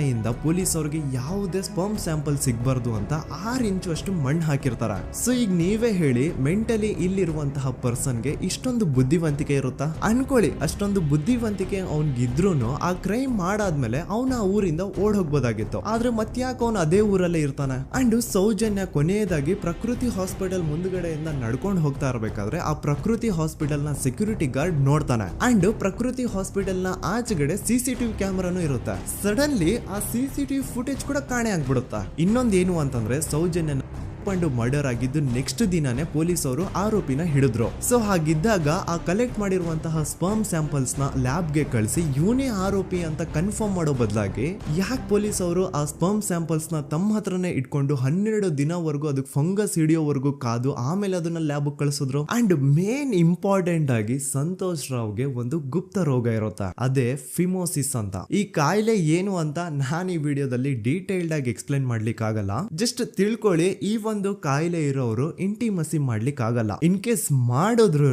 ಇಂದ ಪೊಲೀಸ್ ಅವ್ರಿಗೆ ಯಾವುದೇ ಸ್ಪರ್ಮ್ ಸ್ಯಾಂಪಲ್ ಸಿಗ್ಬಾರ್ದು ಅಂತ 6 ಇಂಚು ಅಷ್ಟು ಮಣ್ಣು ಹಾಕಿರ್ತಾರ. ಸೊ ಈಗ ನೀವೇ ಹೇಳಿ, ಮೆಂಟಲಿ ಇಲ್ಲಿರುವಂತಹ ಪರ್ಸನ್ಗೆ ಇಷ್ಟೊಂದು ಬುದ್ಧಿವಂತಿಕೆ ಇರುತ್ತಾ? ಅನ್ಕೊಳ್ಳಿ, ಅಷ್ಟೊಂದು ಬುದ್ಧಿವಂತಿಕೆ ಅವ್ನಿಗಿದ್ರು ಆ ಕ್ರೈಮ್ ಮಾಡಾದ್ಮೇಲೆ ಅವನ ಆ ಊರಿಂದ ಓಡ್ ಹೋಗ್ಬೋದಾಗಿತ್ತು. ಆದ್ರೆ ಮತ್ತ್ಯಾಕೆ ಅವನು ಅದೇ ಊರಲ್ಲೇ ಇರ್ತಾನೆ? ಅಂಡ್ ಸೌಜನ್ಯ ಕೊನೆಯದಾಗಿ ಪ್ರಕೃತಿ ಹಾಸ್ಪಿಟಲ್ ಮುಂದ್ಗಡೆಯಿಂದ ನಡ್ಕೊಂಡು ಹೋಗ್ತಾ ಇರ್ಬೇಕಾದ್ರೆ ಆ ಪ್ರಕೃತಿ ಹಾಸ್ಪಿಟಲ್ ನ ಸೆಕ್ಯೂರಿಟಿ ಗಾರ್ಡ್ ನೋಡ್ತಾನೆ. ಅಂಡ್ ಪ್ರಕೃತಿ ಹಾಸ್ಪಿಟಲ್ ನ ಆಚೆಗಡೆ CCTV ಕ್ಯಾಮರಾನು ಇರುತ್ತೆ. ಸಡನ್ಲಿ ಆ CCTV ಫುಟೇಜ್ ಕೂಡ ಕಾಣೆ ಆಗ್ಬಿಡುತ್ತಾ. ಇನ್ನೊಂದು ಏನು ಅಂತಂದ್ರೆ, ಸೌಜನ್ಯನ ಮರ್ಡರ್ ಆಗಿದ್ದು ನೆಕ್ಸ್ಟ್ ದಿನಾನೇ ಪೊಲೀಸ್ ಅವರು ಆರೋಪಿನ ಹಿಡಿದ್ರು. ಸೊ ಹಾಗಿದ್ದಾಗ ಆ ಕಲೆಕ್ಟ್ ಮಾಡಿರುವಂತಹ ಸ್ಪರ್ಮ್ ಸ್ಯಾಂಪಲ್ಸ್ ನ ಲ್ಯಾಬ್ ಗೆ ಕಳಿಸಿ ಇವನೇ ಆರೋಪಿ ಅಂತ ಕನ್ಫರ್ಮ್ ಮಾಡೋ ಬದಲಾಗಿ ಯಾಕೆ ಪೊಲೀಸ್ ಅವರು ಆ ಸ್ಪರ್ಮ್ ಸ್ಯಾಂಪಲ್ಸ್ ನ ತಮ್ಮ ಹತ್ರನೇ ಇಟ್ಕೊಂಡು 12 ದಿನವರೆಗೂ ಅದಕ್ಕೆ ಫಂಗಸ್ ಹಿಡಿಯೋವರೆಗೂ ಕಾದು ಆಮೇಲೆ ಅದನ್ನ ಲ್ಯಾಬ್ ಕಳಿಸಿದ್ರು? ಅಂಡ್ ಮೇನ್ ಇಂಪಾರ್ಟೆಂಟ್ ಆಗಿ ಸಂತೋಷ್ ರಾವ್ಗೆ ಒಂದು ಗುಪ್ತ ರೋಗ ಇರುತ್ತೆ, ಅದೇ ಫಿಮೋಸಿಸ್ ಅಂತ. ಈ ಕಾಯಿಲೆ ಏನು ಅಂತ ನಾನು ಈ ವಿಡಿಯೋದಲ್ಲಿ ಡೀಟೇಲ್ಡ್ ಆಗಿ ಎಕ್ಸ್ಪ್ಲೈನ್ ಮಾಡ್ಲಿಕ್ಕೆ ಆಗಲ್ಲ. ಜಸ್ಟ್ ತಿಳ್ಕೊಳ್ಳಿ, ಈ ಒಂದು ಕಾಯಿಲೆ ಇರೋರು ಇಂಟಿಮಸಿ ಮಾಡ್ಲಿಕ್ಕೆ ಆಗಲ್ಲ. ಇನ್ ಕೇಸ್ ಮಾಡಿದ್ರು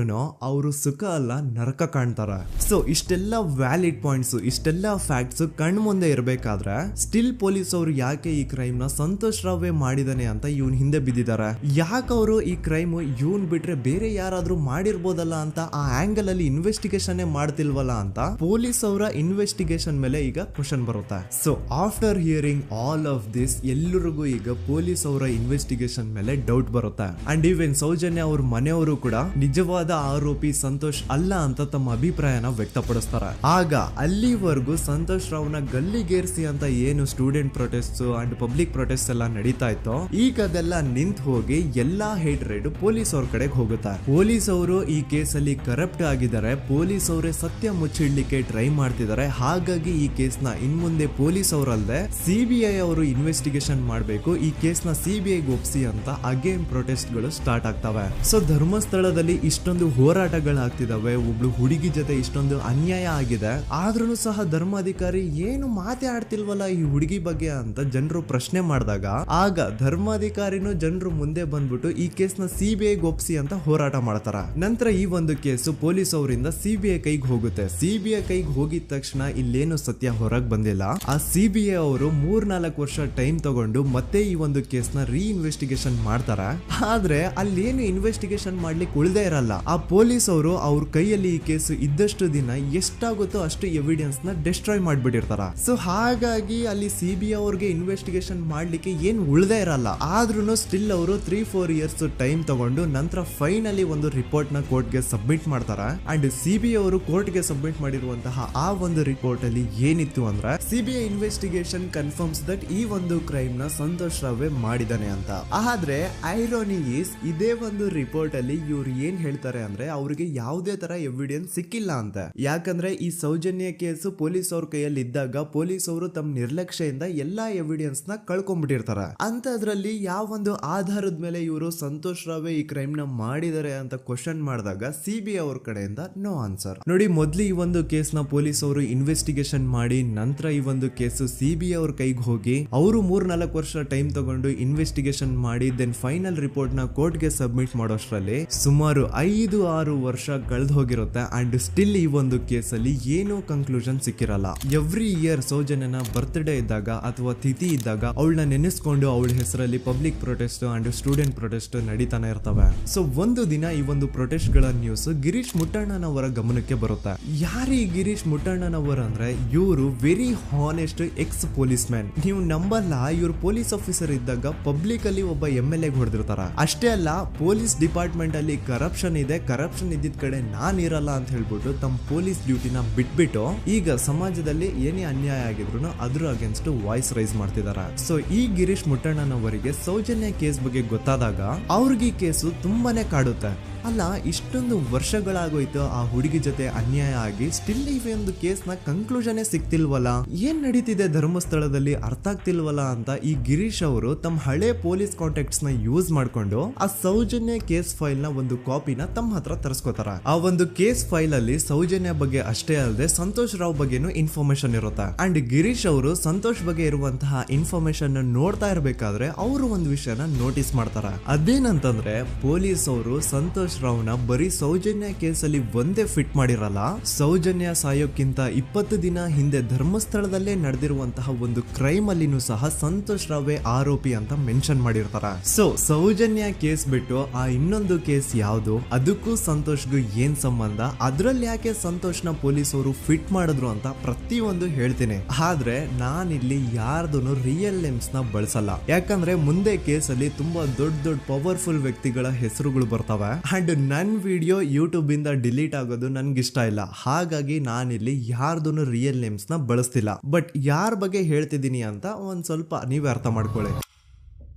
ಅವರು ಸುಖ ಅಲ್ಲ ನರಕ ಕಾಣ್ತಾರ. ಸೊ ಇಷ್ಟೆಲ್ಲ ವ್ಯಾಲಿಡ್ ಪಾಯಿಂಟ್ಸ್, ಇಷ್ಟೆಲ್ಲ ಫ್ಯಾಕ್ಟ್ಸ್ ಕಣ್ ಮುಂದೆ ಇರ್ಬೇಕಾದ್ರೆ ಸ್ಟಿಲ್ ಪೊಲೀಸ್ ಅವರು ಯಾಕೆ ಈ ಕ್ರೈಮ್ ನ ಸಂತೋಷ್ ರಾವೇ ಮಾಡಿದಾನೆ ಅಂತ ಇವನ್ ಹಿಂದೆ ಬಿದ್ದಿದ್ದಾರೆ? ಯಾಕೆ ಅವರು ಈ ಕ್ರೈಮ್ ಇವನ್ ಬಿಟ್ರೆ ಬೇರೆ ಯಾರಾದ್ರೂ ಮಾಡಿರ್ಬೋದಲ್ಲ ಅಂತ ಆ ಆಂಗಲ್ ಅಲ್ಲಿ ಇನ್ವೆಸ್ಟಿಗೇಷನ್ ಮಾಡ್ತಿಲ್ವಲ್ಲ ಅಂತ ಪೊಲೀಸ್ ಅವರ ಇನ್ವೆಸ್ಟಿಗೇಷನ್ ಮೇಲೆ ಈಗ ಕ್ವಶನ್ ಬರುತ್ತೆ. So after hearing all of this, ಎಲ್ಲರಿಗೂ ಈಗ ಪೊಲೀಸ್ ಅವರ ಇನ್ವೆಸ್ಟಿಗೇಷನ್ ಇನ್ವೆಸ್ಟಿಗೇಷನ್ ಮೇಲೆ ಡೌಟ್ ಬರುತ್ತೆ. ಅಂಡ್ ಈವನ್ ಸೌಜನ್ಯ ಅವ್ರ ಮನೆಯವರು ಕೂಡ ನಿಜವಾದ ಆರೋಪಿ ಸಂತೋಷ್ ಅಲ್ಲ ಅಂತ ತಮ್ಮ ಅಭಿಪ್ರಾಯನ ವ್ಯಕ್ತಪಡಿಸ್ತಾರೆ. ಆಗ ಅಲ್ಲಿವರೆಗೂ ಸಂತೋಷ್ ರಾವ್ನ ಗಲ್ಲಿಗೇರಿಸಿ ಅಂತ ಏನು student protest and public protest ಎಲ್ಲ ನಡೀತಾ ಇತ್ತು, ಈಗ ಅದೆಲ್ಲ ನಿಂತು ಹೋಗಿ ಎಲ್ಲಾ ಹೇಟ್ರೇಡ್ ಪೊಲೀಸ್ ಅವ್ರ ಕಡೆಗೆ ಹೋಗುತ್ತೆ. ಪೊಲೀಸ್ ಅವರು ಈ ಕೇಸಲ್ಲಿ ಕರಪ್ಟ್ ಆಗಿದ್ದಾರೆ, ಪೊಲೀಸ್ ಅವರೇ ಸತ್ಯ ಮುಚ್ಚಿಡ್ಲಿಕ್ಕೆ ಟ್ರೈ ಮಾಡ್ತಿದ್ದಾರೆ. ಹಾಗಾಗಿ ಈ ಕೇಸ್ನ ಇನ್ಮುಂದೆ ಪೊಲೀಸ್ ಅವರಲ್ಲದೆ ಸಿಬಿಐ ಅವರು ಇನ್ವೆಸ್ಟಿಗೇಷನ್ ಮಾಡಬೇಕು, ಈ ಕೇಸ್ನ ಸಿಬಿಐ ಒಪ್ಸಿ ಅಂತ ಅಗೇನ್ ಪ್ರೊಟೆಸ್ಟ್ ಗಳು ಸ್ಟಾರ್ಟ್ ಆಗ್ತವೆ. ಸೊ ಧರ್ಮಸ್ಥಳದಲ್ಲಿ ಇಷ್ಟೊಂದು ಹೋರಾಟಗಳಾಗ್ತಿದಾವೆ, ಒಬ್ಳು ಹುಡುಗಿ ಜೊತೆ ಇಷ್ಟೊಂದು ಅನ್ಯಾಯ ಆಗಿದೆ, ಆದ್ರೂ ಸಹ ಧರ್ಮಾಧಿಕಾರಿ ಏನು ಮಾತೇ ಆಡ್ತಿಲ್ವಲ್ಲ ಈ ಹುಡುಗಿ ಬಗ್ಗೆ ಅಂತ ಜನರು ಪ್ರಶ್ನೆ ಮಾಡಿದಾಗ ಆಗ ಧರ್ಮಾಧಿಕಾರಿನೂ ಜನರು ಮುಂದೆ ಬಂದ್ಬಿಟ್ಟು ಈ ಕೇಸ್ನ ಸಿಬಿಐ ಒಪ್ಸಿ ಅಂತ ಹೋರಾಟ ಮಾಡ್ತಾರ. ನಂತರ ಈ ಒಂದು ಕೇಸು ಪೊಲೀಸ್ ಅವರಿಂದ ಸಿಬಿಐ ಕೈಗೆ ಹೋಗುತ್ತೆ. ಸಿಬಿಐ ಕೈಗೆ ಹೋಗಿದ ತಕ್ಷಣ ಇಲ್ಲೇನು ಸತ್ಯ ಹೊರಗೆ ಬಂದಿಲ್ಲ. ಆ ಸಿಬಿಐ ಅವರು 3-4 ವರ್ಷ ಟೈಮ್ ತಗೊಂಡು ಮತ್ತೆ ಈ ಒಂದು ಕೇಸ್ನ ಇನ್ವೆಸ್ಟಿಗೇಷನ್ ಮಾಡ್ತಾರೆ. ಆದ್ರೆ ಅಲ್ಲೇನು ಇನ್ವೆಸ್ಟಿಗೇಷನ್ ಮಾಡ್ಲಿಕ್ಕೆ ಉಳ್ದೇ ಇರಲ್ಲ. ಆ ಪೊಲೀಸ್ ಅವರು ಅವ್ರ ಕೈಯಲ್ಲಿ ಈ ಕೇಸು ಇದ್ದಷ್ಟು ದಿನ ಎಷ್ಟಾಗುತ್ತೋ ಅಷ್ಟು ಎವಿಡೆನ್ಸ್ ನ ಡಿಸ್ಟ್ರಾಯ್ ಮಾಡ್ಬಿಟ್ಟಿರ್ತಾರ. ಸೊ ಹಾಗಾಗಿ ಅಲ್ಲಿ ಸಿಬಿಐ ಅವ್ರಿಗೆ ಇನ್ವೆಸ್ಟಿಗೇಷನ್ ಮಾಡ್ಲಿಕ್ಕೆ ಏನ್ ಉಳ್ದೇ ಇರಲ್ಲ. ಆದ್ರೂ ಸ್ಟಿಲ್ ಅವರು 3-4 ಇಯರ್ಸ್ ಟೈಮ್ ತಗೊಂಡು ನಂತರ ಫೈನಲಿ ಒಂದು ರಿಪೋರ್ಟ್ ನ ಕೋರ್ಟ್ ಗೆ ಸಬ್ಮಿಟ್ ಮಾಡ್ತಾರೆ. ಅಂಡ್ ಸಿಬಿಐ ಅವರು ಕೋರ್ಟ್ ಗೆ ಸಬ್ಮಿಟ್ ಮಾಡಿರುವಂತಹ ಆ ಒಂದು ರಿಪೋರ್ಟ್ ಅಲ್ಲಿ ಏನಿತ್ತು ಅಂದ್ರೆ ಸಿಬಿಐ ಇನ್ವೆಸ್ಟಿಗೇಷನ್ ಕನ್ಫರ್ಮ್ಸ್ ದಟ್ ಈ ಒಂದು ಕ್ರೈಮ್ ನ ಸಂತೋಷ್ ರಾವೇ ಮಾಡಿದಾನೆ ಅಂತ. ಆದ್ರೆ ಐರಾನಿ ಈಸ್ ಇದೇ ಒಂದು ರಿಪೋರ್ಟ್ ಅಲ್ಲಿ ಇವ್ರು ಏನ್ ಹೇಳ್ತಾರೆ ಅಂದ್ರೆ ಅವ್ರಿಗೆ ಯಾವುದೇ ತರ ಎವಿಡೆನ್ಸ್ ಸಿಕ್ಕಿಲ್ಲ ಅಂತ. ಯಾಕಂದ್ರೆ ಈ ಸೌಜನ್ಯ ಕೇಸು ಪೊಲೀಸ್ ಅವ್ರ ಕೈಯಲ್ಲಿ ಇದ್ದಾಗ ಪೊಲೀಸ್ ಅವರು ತಮ್ಮ ನಿರ್ಲಕ್ಷ್ಯದಿಂದ ಎಲ್ಲಾ ಎವಿಡೆನ್ಸ್ ನ ಕಳ್ಕೊಂಡ್ಬಿಟ್ಟಿರ್ತಾರೆ. ಅಂತದ್ರಲ್ಲಿ ಯಾವ ಒಂದು ಆಧಾರದ ಮೇಲೆ ಇವರು ಸಂತೋಷ್ ರಾವೇ ಈ ಕ್ರೈಮ್ ನ ಮಾಡಿದ್ದಾರೆ ಅಂತ ಕ್ವಶನ್ ಮಾಡಿದಾಗ ಸಿಬಿಐ ಅವ್ರ ಕಡೆಯಿಂದ ನೋ ಆನ್ಸರ್. ನೋಡಿ, ಮೊದ್ಲು ಈ ಒಂದು ಕೇಸ್ ನ ಪೊಲೀಸ್ ಅವರು ಇನ್ವೆಸ್ಟಿಗೇಷನ್ ಮಾಡಿ ನಂತರ ಈ ಒಂದು ಕೇಸು ಸಿಬಿಐ ಅವ್ರ ಕೈಗೆ ಹೋಗಿ ಅವರು 3-4 ವರ್ಷ ಟೈಮ್ ತಗೊಂಡು ಇನ್ವೆಸ್ಟಿಗೇಷನ್ ಮಾಡಿ ದೆನ್ ಫೈನಲ್ ರಿಪೋರ್ಟ್ ನ ಕೋರ್ಟ್ ಗೆ ಸಬ್ಮಿಟ್ ಮಾಡೋಷ್ಟ್ರಲ್ಲಿ ಸುಮಾರು 5-6 ವರ್ಷ ಕಳೆದು ಹೋಗಿರುತ್ತೆ. ಅಂಡ್ ಸ್ಟಿಲ್ ಈ ಒಂದು ಕೇಸಲ್ಲಿ ಏನೋ ಕನ್ಕ್ಲೂಷನ್ ಸಿಕ್ಕಿರಲ್ಲ. ಎವ್ರಿ ಇಯರ್ ಸೌಜನ್ಯನ ಬರ್ತ್ಡೇ ಇದ್ದಾಗ ಅಥವಾ ತಿಥಿ ಇದ್ದಾಗ ಅವಳನ್ನ ನೆನೆಸ್ಕೊಂಡು ಅವಳ ಹೆಸರಲ್ಲಿ public protest and student protest ನಡೀತಾನೆ ಇರ್ತವೆ. ಸೊ ಒಂದು ದಿನ ಈ ಒಂದು ಪ್ರೊಟೆಸ್ಟ್ ಗಳ ನ್ಯೂಸ್ ಗಿರೀಶ್ ಮುಟ್ಟಣ್ಣನವರ ಗಮನಕ್ಕೆ ಬರುತ್ತೆ. ಯಾರು ಈ ಗಿರೀಶ್ ಮುಟ್ಟಣ್ಣನವರ ಅಂದ್ರೆ ಇವರು very honest X police man. ನೀವು ನಂಬಲ್ಲ, ಇವ್ರು ಪೊಲೀಸ್ ಆಫೀಸರ್ ಇದ್ದಾಗ ಪಬ್ಲಿಕ್ ಅಲ್ಲಿ ಒಬ್ಬ MLA ಹೊಡೆದಿರ್ತಾರ. ಅಷ್ಟೇ ಅಲ್ಲ, ಪೊಲೀಸ್ ಡಿಪಾರ್ಟ್ಮೆಂಟ್ ಅಲ್ಲಿ ಕರಪ್ಷನ್ ಇದೆ, ಕರಪ್ಷನ್ ಇದ್ದಿದ್ ಕಡೆ ನಾನ್ ಇರಲ್ಲ ಅಂತ ಹೇಳ್ಬಿಟ್ಟು ತಮ್ಮ ಪೊಲೀಸ್ ಡ್ಯೂಟಿನ ಬಿಟ್ಬಿಟ್ಟು ಈಗ ಸಮಾಜದಲ್ಲಿ ಏನೇ ಅನ್ಯಾಯ ಆಗಿದ್ರು ಅದ್ರ ಅಗೇನ್ಸ್ಟ್ ವಾಯ್ಸ್ ರೈಸ್ ಮಾಡ್ತಿದಾರೆ. ಸೊ ಈ ಗಿರೀಶ್ ಮುಟ್ಟಣ್ಣನವರಿಗೆ ಸೌಜನ್ಯ ಕೇಸ್ ಬಗ್ಗೆ ಗೊತ್ತಾದಾಗ ಅವ್ರಿಗೆ ಈ ಕೇಸು ತುಂಬಾನೇ ಕಾಡುತ್ತೆ. ಅಲ್ಲ, ಇಷ್ಟೊಂದು ವರ್ಷಗಳಾಗೋಯ್ತು ಆ ಹುಡುಗಿ ಜೊತೆ ಅನ್ಯಾಯ ಆಗಿ, ಸ್ಟಿಲ್ ಈ ಒಂದು ಕೇಸ್ ನ ಕನ್ಕ್ಲೂಷನ್ ಸಿಕ್ತಿಲ್ವಲ್ಲ, ಏನ್ ನಡೀತಿದೆ ಧರ್ಮಸ್ಥಳದಲ್ಲಿ ಅರ್ಥ ಆಗ್ತಿಲ್ವಲ್ಲ ಅಂತ ಈ ಗಿರೀಶ್ ಅವರು ತಮ್ಮ ಹಳೆ ಪೊಲೀಸ್ ಕಾಂಟ್ಯಾಕ್ಟ್ಸ್ ನ ಯೂಸ್ ಮಾಡ್ಕೊಂಡು ಆ ಸೌಜನ್ಯ ಕೇಸ್ ಫೈಲ್ ನ ಒಂದು ಕಾಪಿನ ತಮ್ಮ ಹತ್ರ ತರಿಸ್ಕೋತಾರ. ಆ ಒಂದು ಕೇಸ್ ಫೈಲ್ ಅಲ್ಲಿ ಸೌಜನ್ಯ ಬಗ್ಗೆ ಅಷ್ಟೇ ಅಲ್ಲದೆ ಸಂತೋಷ್ ರಾವ್ ಬಗ್ಗೆನೂ ಇನ್ಫಾರ್ಮೇಶನ್ ಇರುತ್ತೆ. ಅಂಡ್ ಗಿರೀಶ್ ಅವರು ಸಂತೋಷ್ ಬಗ್ಗೆ ಇರುವಂತಹ ಇನ್ಫಾರ್ಮೇಶನ್ ನೋಡ್ತಾ ಇರ್ಬೇಕಾದ್ರೆ ಅವರು ಒಂದು ವಿಷಯನ ನೋಟಿಸ್ ಮಾಡ್ತಾರ. ಅದೇನಂತಂದ್ರೆ ಪೊಲೀಸ್ ಅವರು ಸಂತೋಷ್ ರಾವ್ನ ಬರೀ ಸೌಜನ್ಯ ಕೇಸಲ್ಲಿ ಒಂದೇ ಫಿಟ್ ಮಾಡಿರಲ್ಲ, ಸೌಜನ್ಯ ಸಾಯೋಕ್ಕಿಂತ 20 ದಿನ ಹಿಂದೆ ಧರ್ಮಸ್ಥಳದಲ್ಲೇ ನಡೆದಿರುವಂತಹ ಒಂದು ಕ್ರೈಮ್ ಅಲ್ಲಿನೂ ಸಹ ಸಂತೋಷ್ ರಾವೇ ಆರೋಪಿ ಅಂತ ಮೆನ್ಷನ್ ಮಾಡಿರ್ತಾರ. ಸೊ ಸೌಜನ್ಯ ಕೇಸ್ ಬಿಟ್ಟು ಆ ಇನ್ನೊಂದು ಕೇಸ್ ಯಾವುದು, ಅದಕ್ಕೂ ಸಂತೋಷ್ಗೂ ಏನ್ ಸಂಬಂಧ, ಅದ್ರಲ್ಲಿ ಯಾಕೆ ಸಂತೋಷ್ನ ಪೊಲೀಸ್ ಅವರು ಫಿಟ್ ಮಾಡಿದ್ರು ಅಂತ ಪ್ರತಿಯೊಂದು ಹೇಳ್ತೀನಿ. ಆದ್ರೆ ನಾನಿಲ್ಲಿ ಯಾರ್ದು ರಿಯಲ್ ನೇಮ್ಸ್ ನ ಬಳಸಲ್ಲ. ಯಾಕಂದ್ರೆ ಮುಂದೆ ಕೇಸಲ್ಲಿ ತುಂಬಾ ದೊಡ್ಡ ಪವರ್ಫುಲ್ ವ್ಯಕ್ತಿಗಳ ಹೆಸರುಗಳು ಬರ್ತವೆ. ಅಂಡ್ ನನ್ ವಿಡಿಯೋ ಯೂಟ್ಯೂಬ್ ಇಂದ ಡಿಲೀಟ್ ಆಗೋದು ನನ್ಗೆ ಇಷ್ಟ ಇಲ್ಲ. ಹಾಗಾಗಿ ನಾನಿಲ್ಲಿ ಯಾರ್ದು ರಿಯಲ್ ನೇಮ್ಸ್ ನ ಬಳಸ್ತಿಲ್ಲ. ಬಟ್ ಯಾರ ಬಗ್ಗೆ ಹೇಳ್ತಿದ್ದೀನಿ ಅಂತ ಒಂದ್ ಸ್ವಲ್ಪ ನೀವೇ ಅರ್ಥ ಮಾಡ್ಕೊಳ್ಳಿ.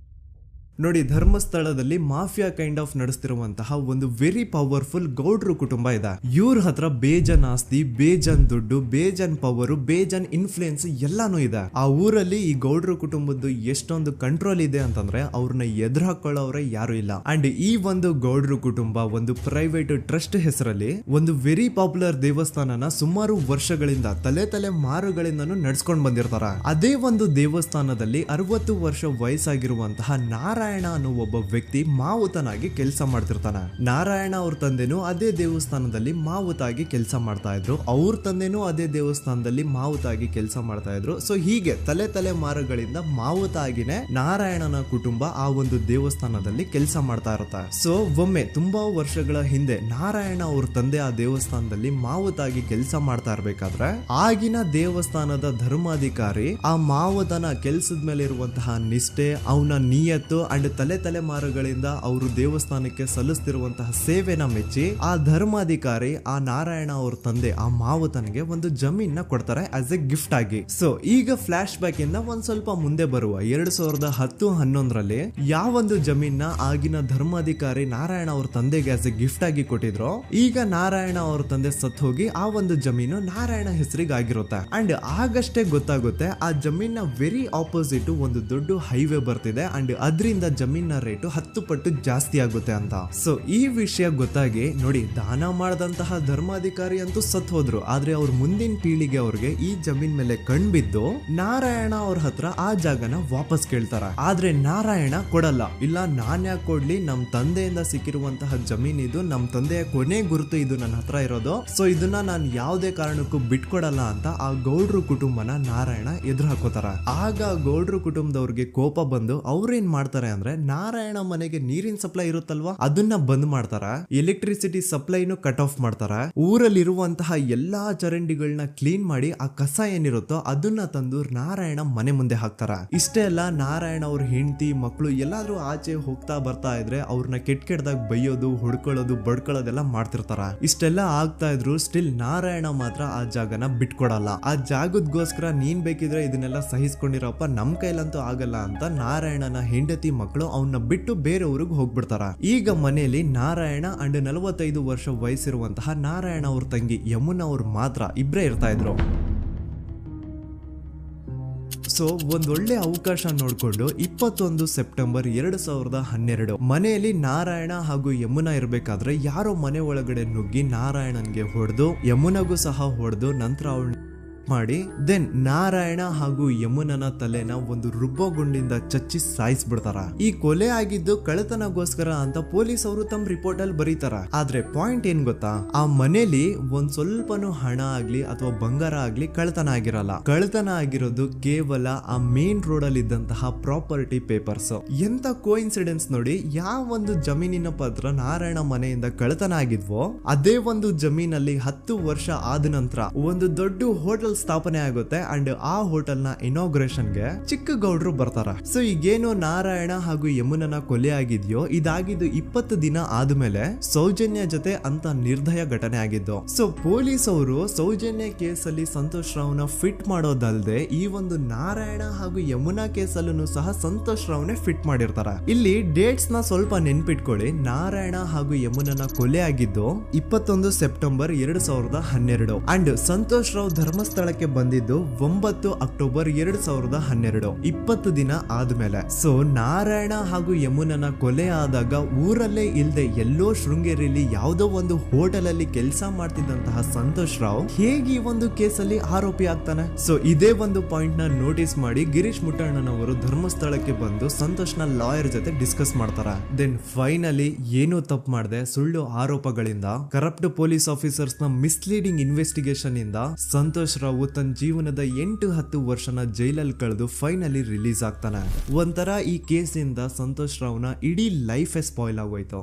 ನೋಡಿ, ಧರ್ಮಸ್ಥಳದಲ್ಲಿ ಮಾಫಿಯಾ ಕೈಂಡ್ ಆಫ್ ನಡೆಸ್ತಿರುವಂತಹ ಒಂದು ವೆರಿ ಪವರ್ಫುಲ್ ಗೌಡ್ರು ಕುಟುಂಬ ಇದೆ. ಇವ್ರ ಹತ್ರ ಬೇಜನ್ ಆಸ್ತಿ, ಬೇಜನ್ ದುಡ್ಡು, ಬೇಜನ್ ಪವರ್, ಬೇಜನ್ ಇನ್ಫ್ಲೂಯೆನ್ಸ್ ಎಲ್ಲಾನು ಇದೆ. ಆ ಊರಲ್ಲಿ ಈ ಗೌಡ್ರು ಕುಟುಂಬದ್ದು ಎಷ್ಟೊಂದು ಕಂಟ್ರೋಲ್ ಇದೆ ಅಂತಂದ್ರೆ ಅವ್ರನ್ನ ಎದುರು ಹಾಕೊಳ್ಳೋರೆ ಯಾರು ಇಲ್ಲ. ಅಂಡ್ ಈ ಒಂದು ಗೌಡ್ರು ಕುಟುಂಬ ಒಂದು ಪ್ರೈವೇಟ್ ಟ್ರಸ್ಟ್ ಹೆಸರಲ್ಲಿ ಒಂದು ವೆರಿ ಪಾಪ್ಯುಲರ್ ದೇವಸ್ಥಾನನ ಸುಮಾರು ವರ್ಷಗಳಿಂದ ತಲೆ ಮಾರುಗಳಿಂದನೂ ನಡ್ಸ್ಕೊಂಡ್ ಬಂದಿರ್ತಾರ. ಅದೇ ಒಂದು ದೇವಸ್ಥಾನದಲ್ಲಿ 60 ವರ್ಷ ವಯಸ್ಸಾಗಿರುವಂತಹ ನಾರಾಯಣ ಅನ್ನೋ ಒಬ್ಬ ವ್ಯಕ್ತಿ ಮಾವುತನಾಗಿ ಕೆಲಸ ಮಾಡ್ತಿರ್ತಾನೆ. ನಾರಾಯಣ ಅವ್ರ ತಂದೆನೂ ಅದೇ ದೇವಸ್ಥಾನದಲ್ಲಿ ಮಾವುತಾಗಿ ಕೆಲಸ ಮಾಡ್ತಾ ಇದ್ರು, ಅವ್ರ ತಂದೆನೂ ಅದೇ ದೇವಸ್ಥಾನದಲ್ಲಿ ಮಾವುತಾಗಿ ಕೆಲಸ ಮಾಡ್ತಾ ಇದ್ರು. ಸೊ ಹೀಗೆ ತಲೆ ಮಾರುಗಳಿಂದ ಮಾವುತ ಆಗಿನೇ ನಾರಾಯಣನ ಕುಟುಂಬ ಆ ಒಂದು ದೇವಸ್ಥಾನದಲ್ಲಿ ಕೆಲಸ ಮಾಡ್ತಾ ಇರುತ್ತೆ. ಸೊ ಒಮ್ಮೆ ತುಂಬಾ ವರ್ಷಗಳ ಹಿಂದೆ ನಾರಾಯಣ ಅವ್ರ ತಂದೆ ಆ ದೇವಸ್ಥಾನದಲ್ಲಿ ಮಾವುತಾಗಿ ಕೆಲಸ ಮಾಡ್ತಾ ಇರ್ಬೇಕಾದ್ರೆ ಆಗಿನ ದೇವಸ್ಥಾನದ ಧರ್ಮಾಧಿಕಾರಿ ಆ ಮಾವುತನ ಕೆಲ್ಸದ ಮೇಲೆ ಇರುವಂತಹ ನಿಷ್ಠೆ, ಅವನ ನಿಯತ್ತು ಅಂಡ್ ತಲೆಮಾರುಗಳಿಂದ ಅವರು ದೇವಸ್ಥಾನಕ್ಕೆ ಸಲ್ಲಿಸ್ತಿರುವಂತಹ ಸೇವೆನ ಮೆಚ್ಚಿ ಆ ಧರ್ಮಾಧಿಕಾರಿ ಆ ನಾರಾಯಣ ಅವ್ರ ತಂದೆ ಆ ಮಾವುತನಿಗೆ ಒಂದು ಜಮೀನ ಕೊಡ್ತಾರೆ ಆಸ್ ಎ ಗಿಫ್ಟ್ ಆಗಿ. ಸೊ ಈಗ ಫ್ಲಾಶ್ ಬ್ಯಾಕ್ ಇಂದ ಒಂದ್ ಸ್ವಲ್ಪ ಮುಂದೆ ಬರುವ 2010-11ರಲ್ಲಿ ಯಾವೊಂದು ಜಮೀನ ಆಗಿನ ಧರ್ಮಾಧಿಕಾರಿ ನಾರಾಯಣ ಅವ್ರ ತಂದೆಗೆ ಆಸ್ ಎ ಗಿಫ್ಟ್ ಆಗಿ ಕೊಟ್ಟಿದ್ರು, ಈಗ ನಾರಾಯಣ ಅವ್ರ ತಂದೆ ಸತ್ ಹೋಗಿ ಆ ಒಂದು ಜಮೀನು ನಾರಾಯಣ ಹೆಸರಿಗೆ ಆಗಿರುತ್ತೆ. ಅಂಡ್ ಆಗಷ್ಟೇ ಗೊತ್ತಾಗುತ್ತೆ ಆ ಜಮೀನ ವೆರಿ ಆಪೋಸಿಟ್ ಒಂದು ದೊಡ್ಡ ಹೈವೇ ಬರ್ತಿದೆ ಅಂಡ್ ಅದರಿಂದ ಜಮೀನ ರೇಟು 10 ಪಟ್ಟು ಜಾಸ್ತಿ ಆಗುತ್ತೆ ಅಂತ. ಸೊ ಈ ವಿಷಯ ಗೊತ್ತಾಗಿ ನೋಡಿ, ದಾನ ಮಾಡದಂತಹ ಧರ್ಮಾಧಿಕಾರಿ ಅಂತೂ ಸತ್ ಹೋದ್ರು, ಆದ್ರೆ ಅವ್ರ ಮುಂದಿನ ಪೀಳಿಗೆ ಅವ್ರಿಗೆ ಈ ಜಮೀನ್ ಮೇಲೆ ಕಣ್ಬಿದ್ದು ನಾರಾಯಣ ಅವ್ರ ಹತ್ರ ಆ ಜಾಗನ ವಾಪಸ್ ಕೇಳ್ತಾರ. ಆದ್ರೆ ನಾರಾಯಣ ಕೊಡಲ್ಲ. ಇಲ್ಲ, ನಾನ್ ಯಾಕೆ ಕೊಡ್ಲಿ, ನಮ್ ತಂದೆಯಿಂದ ಸಿಕ್ಕಿರುವಂತಹ ಜಮೀನ್ ಇದು, ನಮ್ ತಂದೆಯ ಕೊನೆ ಗುರುತು ಇದು ನನ್ನ ಹತ್ರ ಇರೋದು, ಸೊ ಇದನ್ನ ನಾನು ಯಾವುದೇ ಕಾರಣಕ್ಕೂ ಬಿಟ್ಕೊಡಲ್ಲ ಅಂತ ಆ ಗೌಡ್ರು ಕುಟುಂಬನ ನಾರಾಯಣ ಎದುರು ಹಾಕೋತಾರ. ಆಗ ಗೌಡ್ರು ಕುಟುಂಬದವ್ರಿಗೆ ಕೋಪ ಬಂದು ಅವ್ರೇನ್ ಮಾಡ್ತಾರೆ ಅಂದ್ರೆ, ನಾರಾಯಣ ಮನೆಗೆ ನೀರಿನ ಸಪ್ಲೈ ಇರುತ್ತಲ್ವಾ ಅದನ್ನ ಬಂದ್ ಮಾಡ್ತಾರ, ಎಲೆಕ್ಟ್ರಿಸಿಟಿ ಸಪ್ಲೈನು ಕಟ್ ಆಫ್ ಮಾಡ್ತಾರ, ಊರಲ್ಲಿರುವಂತಹ ಎಲ್ಲಾ ಚರಂಡಿಗಳನ್ನ ಕ್ಲೀನ್ ಮಾಡಿ ಆ ಕಸ ಏನಿರುತ್ತೋ ಅದನ್ನ ತಂದು ನಾರಾಯಣ ಮನೆ ಮುಂದೆ ಹಾಕ್ತಾರ. ಇಷ್ಟೇ ಅಲ್ಲ, ನಾರಾಯಣ ಅವ್ರ ಹೆಂಡತಿ ಮಕ್ಕಳು ಎಲ್ಲಾದ್ರೂ ಆಚೆ ಹೋಗ್ತಾ ಬರ್ತಾ ಇದ್ರೆ ಅವ್ರನ್ನ ಕೆಟ್ಟದಾಗ ಬೈಯೋದು, ಹೊಡ್ಕೊಳ್ಳೋದು, ಬಡ್ಕೊಳ್ಳೋದೆಲ್ಲ ಮಾಡ್ತಿರ್ತಾರ. ಇಷ್ಟೆಲ್ಲ ಆಗ್ತಾ ಇದ್ರು ಸ್ಟಿಲ್ ನಾರಾಯಣ ಮಾತ್ರ ಆ ಜಾಗನ ಬಿಟ್ಕೊಡಲ್ಲ. ಆ ಜಾಗದಗೋಸ್ಕರ ನೀನ್ ಬೇಕಿದ್ರೆ ಇದನ್ನೆಲ್ಲ ಸಹಿಸ್ಕೊಂಡಿರಪ್ಪ, ನಮ್ ಕೈಲಂತೂ ಆಗಲ್ಲ ಅಂತ ನಾರಾಯಣನ ಹೆಂಡತಿ ಮಕ್ಕಳು ಅವನ್ನ ಬಿಟ್ಟು ಬೇರೆ ಊರಿಗೆ ಹೋಗ್ಬಿಡ್ತಾರ. ಈಗ ಮನೆಯಲ್ಲಿ ನಾರಾಯಣ ಅಂಡ್ 45 ವರ್ಷ ವಯಸ್ಸಿರುವಂತಹ ನಾರಾಯಣ ಅವ್ರ ತಂಗಿ ಯಮುನಾ ಅವ್ರು ಮಾತ್ರ ಇಬ್ರೇ ಇರ್ತಾ ಇದ್ರು. ಸೊ ಒಂದೊಳ್ಳೆ ಅವಕಾಶ ನೋಡ್ಕೊಂಡು 21 ಸೆಪ್ಟೆಂಬರ್ 2012 ಮನೆಯಲ್ಲಿ ನಾರಾಯಣ ಹಾಗೂ ಯಮುನಾ ಇರ್ಬೇಕಾದ್ರೆ ಯಾರೋ ಮನೆ ಒಳಗಡೆ ನುಗ್ಗಿ ನಾರಾಯಣನ್ಗೆ ಹೊಡೆದು ಯಮುನಾಗೂ ಸಹ ಹೊಡೆದು ನಂತರ ಅವಳು ಮಾಡಿ ದೆನ್ ನಾರಾಯಣ ಹಾಗೂ ಯಮುನನ ತಲೆನ ಒಂದು ರುಬ್ಬಗುಂಡಿಂದ ಚಚ್ಚಿ ಸಾಯಿಸ್ಬಿಡ್ತಾರ. ಈ ಕೊಲೆ ಆಗಿದ್ದು ಕಳ್ಳತನಗೋಸ್ಕರ ಅಂತ ಪೊಲೀಸ್ ಅವರು ತಮ್ಮ ರಿಪೋರ್ಟ್ ಅಲ್ಲಿ ಬರೀತಾರ. ಆದ್ರೆ ಪಾಯಿಂಟ್ ಏನ್ ಗೊತ್ತಾ, ಆ ಮನೇಲಿ ಒಂದ್ ಸ್ವಲ್ಪನೂ ಹಣ ಆಗ್ಲಿ ಅಥವಾ ಬಂಗಾರ ಆಗ್ಲಿ ಕಳ್ಳತನ ಆಗಿರಲ್ಲ. ಕಳ್ಳತನ ಆಗಿರೋದು ಕೇವಲ ಆ ಮೇನ್ ರೋಡ್ ಅಲ್ಲಿ ಇದ್ದಂತಹ ಪ್ರಾಪರ್ಟಿ ಪೇಪರ್ಸ್. ಎಂತ ಕೋಇನ್ಸಿಡೆನ್ಸ್ ನೋಡಿ, ಯಾವ ಒಂದು ಜಮೀನಿನ ಪತ್ರ ನಾರಾಯಣ ಮನೆಯಿಂದ ಕಳ್ಳತನ ಆಗಿದ್ವೋ ಅದೇ ಒಂದು ಜಮೀನಲ್ಲಿ 10 ವರ್ಷ ಆದ ನಂತರ ಒಂದು ದೊಡ್ಡ ಹೋಟೆಲ್ ಸ್ಥಾಪನೆ ಆಗುತ್ತೆ ಅಂಡ್ ಆ ಹೋಟೆಲ್ ನ ಇನಾಗ್ರೇಷನ್ ಗೆ ಚಿಕ್ಕ ಗೌಡ್ರು ಬರ್ತಾರ. ಸೊ ಈಗೇನು ನಾರಾಯಣ ಹಾಗೂ ಯಮುನನ ಕೊಲೆ ಆಗಿದ್ಯೋ ಇದಾಗಿದ್ದು 20 ದಿನ ಆದ್ಮೇಲೆ ಸೌಜನ್ಯ ಜೊತೆ ಅಂತ ನಿರ್ದಯ ಘಟನೆ ಆಗಿದ್ದು. ಸೊ ಪೊಲೀಸ್ ಅವರು ಸೌಜನ್ಯ ಕೇಸಲ್ಲಿ ಸಂತೋಷ್ ರಾವ್ನ ಫಿಟ್ ಮಾಡೋದಲ್ದೆ ಈ ಒಂದು ನಾರಾಯಣ ಹಾಗೂ ಯಮುನಾ ಕೇಸಲ್ಲೂ ಸಹ ಸಂತೋಷ್ ರಾವ್ನೆ ಫಿಟ್ ಮಾಡಿರ್ತಾರ. ಇಲ್ಲಿ ಡೇಟ್ಸ್ ನ ಸ್ವಲ್ಪ ನೆನ್ಪಿಟ್ಕೊಳ್ಳಿ. ನಾರಾಯಣ ಹಾಗೂ ಯಮುನನ ಕೊಲೆ ಆಗಿದ್ದು 21 ಸೆಪ್ಟೆಂಬರ್ 2012 ಅಂಡ್ ಸಂತೋಷ್ ರಾವ್ ಧರ್ಮಸ್ಥಳ ಬಂದಿದ್ದು 9 ಅಕ್ಟೋಬರ್ 2012, 20 ದಿನ ಆದ್ಮೇಲೆ. ಸೊ ನಾರಾಯಣ ಹಾಗೂ ಯಮುನನ ಕೊಲೆ ಆದಾಗ ಊರಲ್ಲೇ ಇಲ್ದೆ ಎಲ್ಲೋ ಶೃಂಗೇರಿಯಲ್ಲಿ ಯಾವುದೋ ಒಂದು ಹೋಟೆಲ್ ಅಲ್ಲಿ ಕೆಲಸ ಮಾಡ್ತಿದ್ದಂತಹ ಸಂತೋಷ್ ರಾವ್ ಹೇಗೆ ಈ ಒಂದು ಕೇಸಲ್ಲಿ ಆರೋಪಿ ಆಗ್ತಾನೆ? ಸೊ ಇದೇ ಒಂದು ಪಾಯಿಂಟ್ ನ ನೋಟಿಸ್ ಮಾಡಿ ಗಿರೀಶ್ ಮುಟ್ಟಣ್ಣನವರು ಧರ್ಮಸ್ಥಳಕ್ಕೆ ಬಂದು ಸಂತೋಷ್ ನ ಲಾಯರ್ ಜೊತೆ ಡಿಸ್ಕಸ್ ಮಾಡ್ತಾರ. ದೆನ್ ಫೈನಲಿ ಏನು ತಪ್ಪು ಮಾಡದೆ ಸುಳ್ಳು ಆರೋಪಗಳಿಂದ ಕರಪ್ಟ್ ಪೊಲೀಸ್ ಆಫೀಸರ್ಸ್ ನ ಮಿಸ್ಲೀಡಿಂಗ್ ಇನ್ವೆಸ್ಟಿಗೇಷನ್ ಇಂದ ಸಂತೋಷ್ ರಾವ್ ತನ್ನ ಜೀವನದ 8-10 ವರ್ಷನ ಜೈಲಲ್ಲಿ ಕಳೆದು ಫೈನಲಿ ರಿಲೀಸ್ ಆಗ್ತಾನೆ. ಒಂಥರ ಈ ಕೇಸಿಂದ ಸಂತೋಷ್ ರಾವ್ನ ಇಡೀ ಲೈಫೇ ಸ್ಪಾಯ್ಲ್ ಆಗೋಯ್ತು.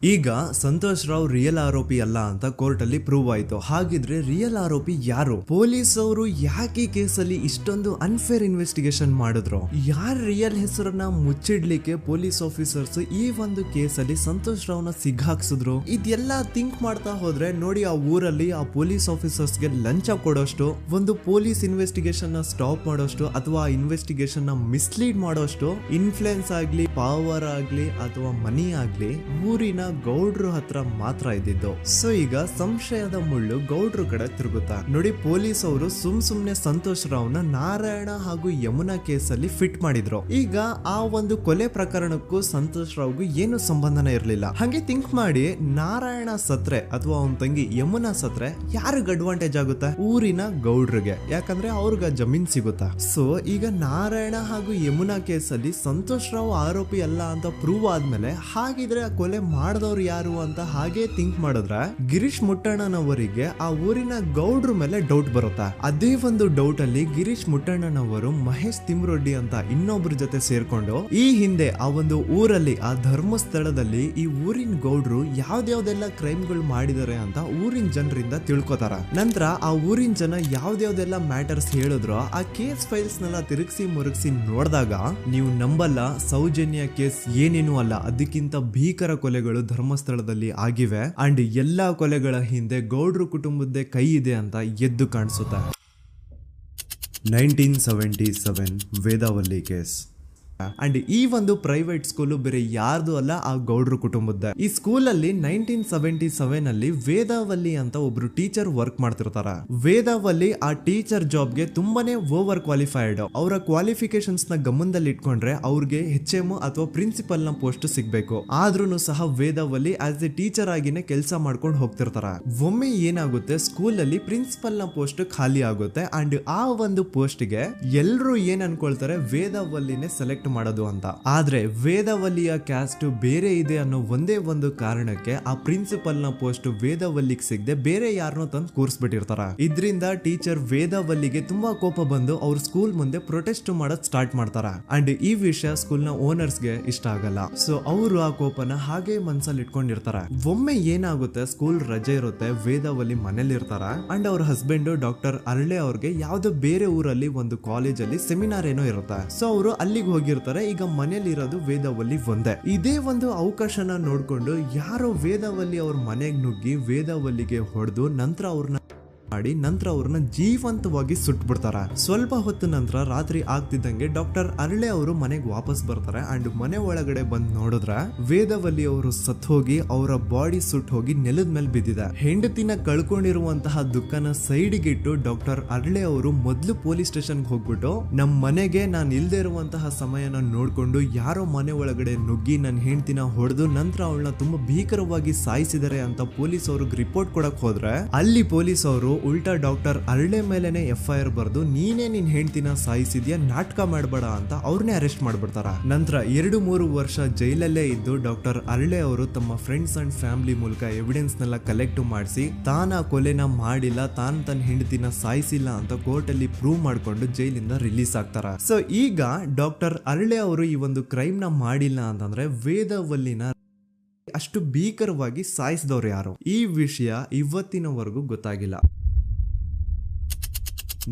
ಈಗ ಸಂತೋಷ್ ರಾವ್ ರಿಯಲ್ ಆರೋಪಿ ಅಲ್ಲ ಅಂತ ಕೋರ್ಟ್ ಅಲ್ಲಿ ಪ್ರೂವ್ ಆಯ್ತು. ಹಾಗಿದ್ರೆ ರಿಯಲ್ ಆರೋಪಿ ಯಾರು? ಪೊಲೀಸ್ ಅವರು ಯಾಕೆ ಕೇಸಲ್ಲಿ ಇಷ್ಟೊಂದು ಅನ್ಫೇರ್ ಇನ್ವೆಸ್ಟಿಗೇಷನ್ ಮಾಡಿದ್ರು? ಯಾರ ರಿಯಲ್ ಹೆಸರನ್ನ ಮುಚ್ಚಿಡ್ಲಿಕ್ಕೆ ಪೊಲೀಸ್ ಆಫೀಸರ್ಸ್ ಈ ಒಂದು ಕೇಸಲ್ಲಿ ಸಂತೋಷ್ ರಾವ್ನ ಸಿಗ್ಹಾಕ್ಸಿದ್ರು? ಇದೆಲ್ಲ ಥಿಂಕ್ ಮಾಡ್ತಾ ಹೋದ್ರೆ ನೋಡಿ, ಆ ಊರಲ್ಲಿ ಆ ಪೊಲೀಸ್ ಆಫೀಸರ್ಸ್ಗೆ ಲಂಚ ಕೊಡೋಷ್ಟು, ಒಂದು ಪೊಲೀಸ್ ಇನ್ವೆಸ್ಟಿಗೇಷನ್ ನ ಸ್ಟಾಪ್ ಮಾಡೋಷ್ಟು ಅಥವಾ ಇನ್ವೆಸ್ಟಿಗೇಷನ್ ನ ಮಿಸ್ಲೀಡ್ ಮಾಡೋಷ್ಟು ಇನ್ಫ್ಲುಯೆನ್ಸ್ ಆಗ್ಲಿ, ಪವರ್ ಆಗ್ಲಿ ಅಥವಾ ಮನಿ ಆಗ್ಲಿ ಊರಿನ ಗೌಡ್ರು ಹತ್ರ ಮಾತ್ರ ಇದ್ದಿದ್ದು. ಸೊ ಈಗ ಸಂಶಯದ ಮುಳ್ಳು ಗೌಡ್ರು ಕಡೆ ತಿರುಗುತ್ತಾ. ನೋಡಿ, ಪೊಲೀಸ್ ಅವರು ಸುಮ್ನೆ ಸಂತೋಷ್ ರಾವ್ನ ನಾರಾಯಣ ಹಾಗೂ ಯಮುನಾ ಕೇಸಲ್ಲಿ ಫಿಟ್ ಮಾಡಿದ್ರು. ಈಗ ಆ ಒಂದು ಕೊಲೆ ಪ್ರಕರಣಕ್ಕೂ ಸಂತೋಷ್ ರಾವ್ಗೂ ಏನು ಸಂಬಂಧನೇ ಇರ್ಲಿಲ್ಲ. ಹಂಗೆ ಥಿಂಕ್ ಮಾಡಿ, ನಾರಾಯಣ ಸತ್ರೆ ಅಥವಾ ಅವನ ತಂಗಿ ಯಮುನಾ ಸತ್ರೆ ಯಾರಿಗ ಅಡ್ವಾಂಟೇಜ್ ಆಗುತ್ತೆ? ಊರಿನ ಗೌಡ್ರಿಗೆ, ಯಾಕಂದ್ರೆ ಅವ್ರಿಗೆ ಜಮೀನ್ ಸಿಗುತ್ತಾ. ಸೊ ಈಗ ನಾರಾಯಣ ಹಾಗೂ ಯಮುನಾ ಕೇಸಲ್ಲಿ ಸಂತೋಷ್ ರಾವ್ ಆರೋಪಿ ಅಲ್ಲ ಅಂತ ಪ್ರೂವ್ ಆದ್ಮೇಲೆ ಹಾಗಿದ್ರೆ ಆ ಕೊಲೆ ಮಾಡ್ದವ್ರು ಯಾರು ಅಂತ ಹಾಗೆ ಥಿಂಕ್ ಮಾಡಿದ್ರೆ ಗಿರೀಶ್ ಮುಟ್ಟಣ್ಣನವರಿಗೆ ಆ ಊರಿನ ಗೌಡ್ರ ಮೇಲೆ ಡೌಟ್ ಬರುತ್ತೆ. ಅದೇ ಒಂದು ಡೌಟ್ ಅಲ್ಲಿ ಗಿರೀಶ್ ಮುಟ್ಟಣ್ಣನವರು ಮಹೇಶ್ ತಿಮ್ರೊಡ್ಡಿ ಅಂತ ಇನ್ನೊಬ್ರ ಜೊತೆ ಸೇರ್ಕೊಂಡು ಈ ಹಿಂದೆ ಆ ಒಂದು ಊರಲ್ಲಿ ಆ ಧರ್ಮಸ್ಥಳದಲ್ಲಿ ಈ ಊರಿನ ಗೌಡ್ರು ಯಾವ್ದ್ಯಾವ್ದೆಲ್ಲ ಕ್ರೈಮ್ ಗಳು ಮಾಡಿದಾರೆ ಅಂತ ಊರಿನ ಜನರಿಂದ ತಿಳ್ಕೊತಾರ. ನಂತರ ಆ ಊರಿನ ಜನ ಯಾವ್ದ್ಯಾವ್ದೆಲ್ಲ ಮ್ಯಾಟರ್ಸ್ ಹೇಳಿದ್ರು ಆ ಕೇಸ್ ಫೈಲ್ಸ್ ನೆಲ್ಲ ತಿರುಗಿಸಿ ಮುರುಗಿಸಿ ನೋಡಿದಾಗ ನೀವು ನಂಬಲ್ಲ, ಸೌಜನ್ಯ ಕೇಸ್ ಏನೇನು ಅಲ್ಲ, ಅದಕ್ಕಿಂತ ಭೀಕರ ಕೊಲೆಗಳು ಧರ್ಮಸ್ಥಳದಲ್ಲಿ ಆಗಿವೆ ಅಂಡ್ ಎಲ್ಲಾ ಕೊಲೆಗಳ ಹಿಂದೆ ಗೌಡ್ರು ಕುಟುಂಬದ್ದೇ ಕೈ ಇದೆ ಅಂತ ಎದ್ದು ಕಾಣಿಸುತ್ತೆ. 1977 ವೇದಾವಲ್ಲಿ ಕೇಸ್. ಅಂಡ್ ಈ ಒಂದು ಪ್ರೈವೇಟ್ ಸ್ಕೂಲು ಬೇರೆ ಯಾರ್ದು ಅಲ್ಲ, ಆ ಗೌಡ್ರು ಕುಟುಂಬದ. ಈ ಸ್ಕೂಲ್ ಅಲ್ಲಿ 1977 ಅಲ್ಲಿ ವೇದಾವಲ್ಲಿ ಅಂತ ಒಬ್ರು ಟೀಚರ್ ವರ್ಕ್ ಮಾಡ್ತಿರ್ತಾರ. ವೇದಾವಲ್ಲಿ ಆ ಟೀಚರ್ ಜಾಬ್ ಗೆ ತುಂಬಾನೇ ಓವರ್ ಕ್ವಾಲಿಫೈಡ್. ಅವರ ಕ್ವಾಲಿಫಿಕೇಶನ್ಸ್ ನ ಗಮನದಲ್ಲಿ ಇಟ್ಕೊಂಡ್ರೆ ಅವ್ರಿಗೆ HM ಅಥವಾ ಪ್ರಿನ್ಸಿಪಲ್ ನ ಪೋಸ್ಟ್ ಸಿಗ್ಬೇಕು. ಆದ್ರೂ ಸಹ ವೇದಾವಲ್ಲಿ ಆಸ್ ಎ ಟೀಚರ್ ಆಗಿನೇ ಕೆಲಸ ಮಾಡ್ಕೊಂಡು ಹೋಗ್ತಿರ್ತಾರ. ಒಮ್ಮೆ ಏನಾಗುತ್ತೆ, ಸ್ಕೂಲ್ ಅಲ್ಲಿ ಪ್ರಿನ್ಸಿಪಲ್ ನ ಪೋಸ್ಟ್ ಖಾಲಿ ಆಗುತ್ತೆ ಅಂಡ್ ಆ ಒಂದು ಪೋಸ್ಟ್ ಗೆ ಎಲ್ರು ಏನ್ ಅನ್ಕೊಳ್ತಾರೆ, ವೇದಾವಲ್ಲಿನೇ ಸೆಲೆಕ್ಟ್ ಮಾಡೋದು ಅಂತ. ಆದ್ರೆ ವೇದಾವಲ್ಲಿಯ ಕ್ಯಾಸ್ಟ್ ಬೇರೆ ಇದೆ ಅನ್ನೋ ಒಂದೇ ಒಂದು ಕಾರಣಕ್ಕೆ ಆ ಪ್ರಿನ್ಸಿಪಲ್ ನ ಪೋಸ್ಟ್ ವೇದಾವಲ್ಲಿಗೆ ಸಿಗದೆ ಬೇರೆ ಯಾರನ್ನೋ ತಂದು ಕೂರಿಸ್ಬಿಟ್ಟಿರ್ತಾರ. ಇದರಿಂದ ಟೀಚರ್ ವೇದಾವಲ್ಲಿಗೆ ತುಂಬಾ ಕೋಪ ಬಂದು ಅವ್ರ ಸ್ಕೂಲ್ ಮುಂದೆ ಪ್ರೊಟೆಸ್ಟ್ ಮಾಡೋದ್ ಸ್ಟಾರ್ಟ್ ಮಾಡ್ತಾರ. ಅಂಡ್ ಈ ವಿಷಯ ಸ್ಕೂಲ್ ನ ಓನರ್ಸ್ ಗೆ ಇಷ್ಟ ಆಗಲ್ಲ. ಸೊ ಅವರು ಆ ಕೋಪನ ಹಾಗೆ ಮನ್ಸಲ್ಲಿ ಇಟ್ಕೊಂಡಿರ್ತಾರೆ. ಒಮ್ಮೆ ಏನಾಗುತ್ತೆ, ಸ್ಕೂಲ್ ರಜೆ ಇರುತ್ತೆ, ವೇದಾವಲ್ಲಿ ಮನೇಲಿ ಇರ್ತಾರ ಅಂಡ್ ಅವ್ರ ಹಸ್ಬೆಂಡ್ ಡಾಕ್ಟರ್ ಅರಳೆ ಅವ್ರಿಗೆ ಯಾವ್ದೋ ಬೇರೆ ಊರಲ್ಲಿ ಒಂದು ಕಾಲೇಜ್ ಅಲ್ಲಿ ಸೆಮಿನಾರ್ ಏನೋ ಇರುತ್ತೆ. ಸೊ ಅವರು ಅಲ್ಲಿಗೆ ಹೋಗಿರ್ತಾರೆ. ಈಗ ಮನೇಲಿ ಇರೋದು ವೇದಾವಲ್ಲಿ ಒಂದೇ. ಇದೇ ಒಂದು ಅವಕಾಶನ ನೋಡ್ಕೊಂಡು ಯಾರೋ ವೇದಾವಲ್ಲಿ ಅವ್ರ ಮನೆಗೆ ನುಗ್ಗಿ ವೇದಾವಲ್ಲಿಗೆ ಹೊಡೆದು ನಂತರ ಅವ್ರನ್ನ ಜೀವಂತವಾಗಿ ಸುಟ್ಬಿಡ್ತಾರ. ಸ್ವಲ್ಪ ಹೊತ್ತು ನಂತರ ರಾತ್ರಿ ಆಗ್ತಿದ್ದಂಗೆ ಡಾಕ್ಟರ್ ಅರಳೆ ಅವರು ಮನೆಗೆ ವಾಪಸ್ ಬರ್ತಾರೆ ಅಂಡ್ ಮನೆ ಒಳಗಡೆ ಬಂದ್ ನೋಡಿದ್ರೆ ವೇದಾವಲ್ಲಿ ಅವರು ಸತ್ ಹೋಗಿ ಅವರ ಬಾಡಿ ಸುಟ್ ಹೋಗಿ ನೆಲದ ಮೇಲೆ ಬಿದ್ದಿದೆ. ಹೆಂಡತಿನ ಕಳ್ಕೊಂಡಿರುವಂತಹ ದುಃಖನ ಸೈಡ್ಗೆ ಇಟ್ಟು ಡಾಕ್ಟರ್ ಅರಳೆ ಅವರು ಮೊದ್ಲು ಪೊಲೀಸ್ ಸ್ಟೇಷನ್ ಹೋಗ್ಬಿಟ್ಟು ನಮ್ ಮನೆಗೆ ನಾನು ಇಲ್ದೇ ಇರುವಂತಹ ಸಮಯನ ನೋಡ್ಕೊಂಡು ಯಾರೋ ಮನೆ ಒಳಗಡೆ ನುಗ್ಗಿ ನನ್ನ ಹೆಂಡತಿನ ಹೊಡೆದು ನಂತರ ಅವಳನ್ನ ತುಂಬಾ ಭೀಕರವಾಗಿ ಸಾಯಿಸಿದ್ದಾರೆ ಅಂತ ಪೊಲೀಸ್ ಅವ್ರಿಗೆ ರಿಪೋರ್ಟ್ ಕೊಡಕ್ ಹೋದ್ರೆ ಅಲ್ಲಿ ಪೊಲೀಸ್ ಅವರು ಉಲ್ಟಾ ಡಾಕ್ಟರ್ ಅರಳೆ ಮೇಲೆನೆ FIR ಬರ್ದು ನೀನೇ ನಿನ್ ಹೆಂಡತಿನ ಸಾಯಿಸಿದ್ಯಾ, ನಾಟಕ ಮಾಡಬೇಡ ಅಂತ ಅವ್ರನ್ನೇ ಅರೆಸ್ಟ್ ಮಾಡ್ಬಿಡ್ತಾರ. ನಂತರ 2-3 ವರ್ಷ ಜೈಲಲ್ಲೇ ಇದ್ದು ಡಾಕ್ಟರ್ ಅರಳೆ ಅವರು ತಮ್ಮ ಫ್ರೆಂಡ್ಸ್ ಅಂಡ್ ಫ್ಯಾಮಿಲಿ ಮೂಲಕ ಎವಿಡೆನ್ಸ್ ನೆಲ್ಲ ಕಲೆಕ್ಟ್ ಮಾಡಿಸಿ ತಾನ ಕೊಲೆನ ಮಾಡಿಲ್ಲ, ತನ್ನ ಹೆಂಡತಿನ ಸಾಯಿಸಿಲ್ಲ ಅಂತ ಕೋರ್ಟ್ ಅಲ್ಲಿ ಪ್ರೂವ್ ಮಾಡ್ಕೊಂಡು ಜೈಲಿಂದ ರಿಲೀಸ್ ಆಗ್ತಾರ. ಸೊ ಈಗ ಡಾಕ್ಟರ್ ಅರಳೆ ಅವರು ಈ ಒಂದು ಕ್ರೈಮ್ ನ ಮಾಡಿಲ್ಲ ಅಂತಂದ್ರೆ ವೇದಾವಲ್ಲಿನ ಅಷ್ಟು ಭೀಕರವಾಗಿ ಸಾಯಿಸಿದವ್ರು ಯಾರು, ಈ ವಿಷಯ ಇವತ್ತಿನವರೆಗೂ ಗೊತ್ತಾಗಿಲ್ಲ.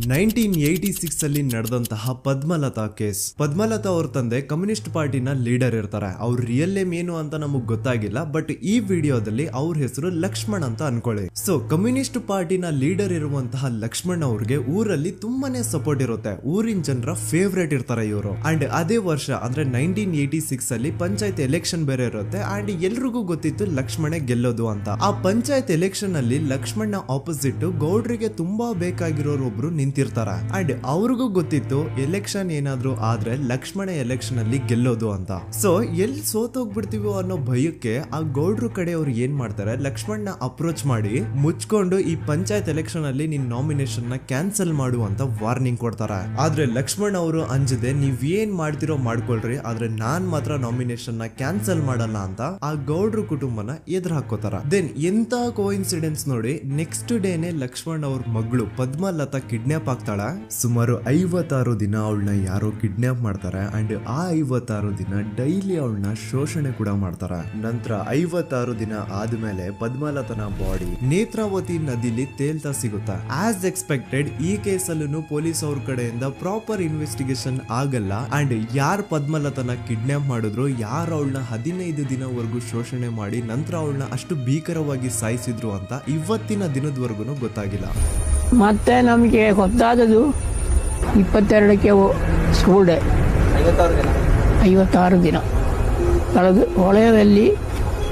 1986 ಅಲ್ಲಿ ನಡೆದಂತಹ ಪದ್ಮಲತಾ ಕೇಸ್. ಪದ್ಮಲತಾ ಅವ್ರ ತಂದೆ ಕಮ್ಯುನಿಸ್ಟ್ ಪಾರ್ಟಿನ ಲೀಡರ್ ಇರ್ತಾರೆ. ಅವ್ರ ರಿಯಲ್ ನೇಮ್ ಏನು ಅಂತ ನಮಗ್ ಗೊತ್ತಾಗಿಲ್ಲ, ಬಟ್ ಈ ವಿಡಿಯೋದಲ್ಲಿ ಅವ್ರ ಹೆಸರು ಲಕ್ಷ್ಮಣ್ ಅಂತ ಅನ್ಕೊಳ್ಳಿ. ಸೊ ಕಮ್ಯುನಿಸ್ಟ್ ಪಾರ್ಟಿನ ಲೀಡರ್ ಇರುವಂತಹ ಲಕ್ಷ್ಮಣ್ ಅವ್ರಿಗೆ ಊರಲ್ಲಿ ತುಂಬಾನೇ ಸಪೋರ್ಟ್ ಇರುತ್ತೆ, ಊರಿನ ಜನರ ಫೇವ್ರೇಟ್ ಇರ್ತಾರೆ ಇವರು. ಅಂಡ್ ಅದೇ ವರ್ಷ ಅಂದ್ರೆ 1986 ಅಲ್ಲಿ ಪಂಚಾಯತ್ ಎಲೆಕ್ಷನ್ ಬೇರೆ ಇರುತ್ತೆ ಅಂಡ್ ಎಲ್ರಿಗೂ ಗೊತ್ತಿತ್ತು ಲಕ್ಷ್ಮಣೆ ಗೆಲ್ಲೋದು ಅಂತ. ಆ ಪಂಚಾಯತ್ ಎಲೆಕ್ಷನ್ ಅಲ್ಲಿ ಲಕ್ಷ್ಮಣ್ಣ ಆಪೋಸಿಟ್ ಗೌಡ್ರಿಗೆ ತುಂಬಾ ಬೇಕಾಗಿರೋರು ಒಬ್ರು ನಿಂತಿರ್ತಾರ ಅಂಡ್ ಅವ್ರಿಗೂ ಗೊತ್ತಿತ್ತು ಎಲೆಕ್ಷನ್ ಏನಾದ್ರು ಆದ್ರೆ ಲಕ್ಷ್ಮಣ ಎಲೆಕ್ಷನ್ ಅಲ್ಲಿ ಗೆಲ್ಲೋದು ಅಂತ. ಸೊ ಎಲ್ಲಿ ಸೋತೋಗ್ಬಿಡ್ತೀವೋ ಅನ್ನೋ ಭಯಕ್ಕೆ ಆ ಗೌಡ್ರು ಕಡೆ ಅವ್ರು ಏನ್ ಮಾಡ್ತಾರೆ, ಲಕ್ಷ್ಮಣ್ನ ಅಪ್ರೋಚ್ ಮಾಡಿ ಮುಚ್ಕೊಂಡು ಈ ಪಂಚಾಯತ್ ಎಲೆಕ್ಷನ್ ಅಲ್ಲಿ ನಿನ್ ನಾಮಿನೇಷನ್ ನ ಕ್ಯಾನ್ಸಲ್ ಮಾಡು ಅಂತ ವಾರ್ನಿಂಗ್ ಕೊಡ್ತಾರ. ಆದ್ರೆ ಲಕ್ಷ್ಮಣ್ ಅವರು ಅಂಜದೆ ನೀವ್ ಏನ್ ಮಾಡ್ತಿರೋ ಮಾಡ್ಕೊಳ್ರಿ, ಆದ್ರೆ ನಾನ್ ಮಾತ್ರ ನಾಮಿನೇಷನ್ ನ ಕ್ಯಾನ್ಸಲ್ ಮಾಡಲ್ಲ ಅಂತ ಆ ಗೌಡ್ರು ಕುಟುಂಬನ ಎದುರು ಹಾಕೋತಾರ. ದೆನ್ ಎಂತ ಕೋಇನ್ಸಿಡೆನ್ಸ್ ನೋಡಿ, ನೆಕ್ಸ್ಟ್ ಡೇನೆ ಲಕ್ಷ್ಮಣ್ ಅವ್ರ ಮಗಳು ಪದ್ಮಲತಾ ಕಿಡ್ನಾಪ್ ಆಗ್ತಾಳ. ಸುಮಾರು 56 ದಿನ ಅವಳನ್ನ ಯಾರೋ ಕಿಡ್ನಾಪ್ ಮಾಡ್ತಾರೆ ಅಂಡ್ ಆ 56 ದಿನ ಡೈಲಿ ಅವಳನ್ನ ಶೋಷಣೆ ಕೂಡ ಮಾಡ್ತಾರ. ನಂತರ 56 ದಿನ ಆದ್ಮೇಲೆ ಪದ್ಮಲತನ ಬಾಡಿ ನೇತ್ರಾವತಿ ನದಿಲಿ ತೇಲ್ತಾ ಸಿಗುತ್ತಾ. ಆಸ್ ಎಕ್ಸ್ಪೆಕ್ಟೆಡ್ ಈ ಕೇಸಲ್ಲೂ ಪೊಲೀಸ್ ಅವ್ರ ಕಡೆಯಿಂದ ಪ್ರಾಪರ್ ಇನ್ವೆಸ್ಟಿಗೇಷನ್ ಆಗಲ್ಲ ಅಂಡ್ ಯಾರ್ ಪದ್ಮಲತನ ಕಿಡ್ನಾಪ್ ಮಾಡಿದ್ರು, ಯಾರು ಅವಳನ್ನ 15 ದಿನವರೆಗೂ ಶೋಷಣೆ ಮಾಡಿ ನಂತರ ಅವಳನ್ನ ಅಷ್ಟು ಭೀಕರವಾಗಿ ಸಾಯಿಸಿದ್ರು ಅಂತ ಇವತ್ತಿನ ದಿನದವರೆಗೂ ಗೊತ್ತಾಗಿಲ್ಲ. ಮತ್ತೆ ನಮಗೆ ಗೊತ್ತಾದದು 22ಕ್ಕೆ ಸ್ಕೂಲ್ ಡೇ 56 ದಿನ ಕಳೆದು ಹೊಳೆಯಲ್ಲಿ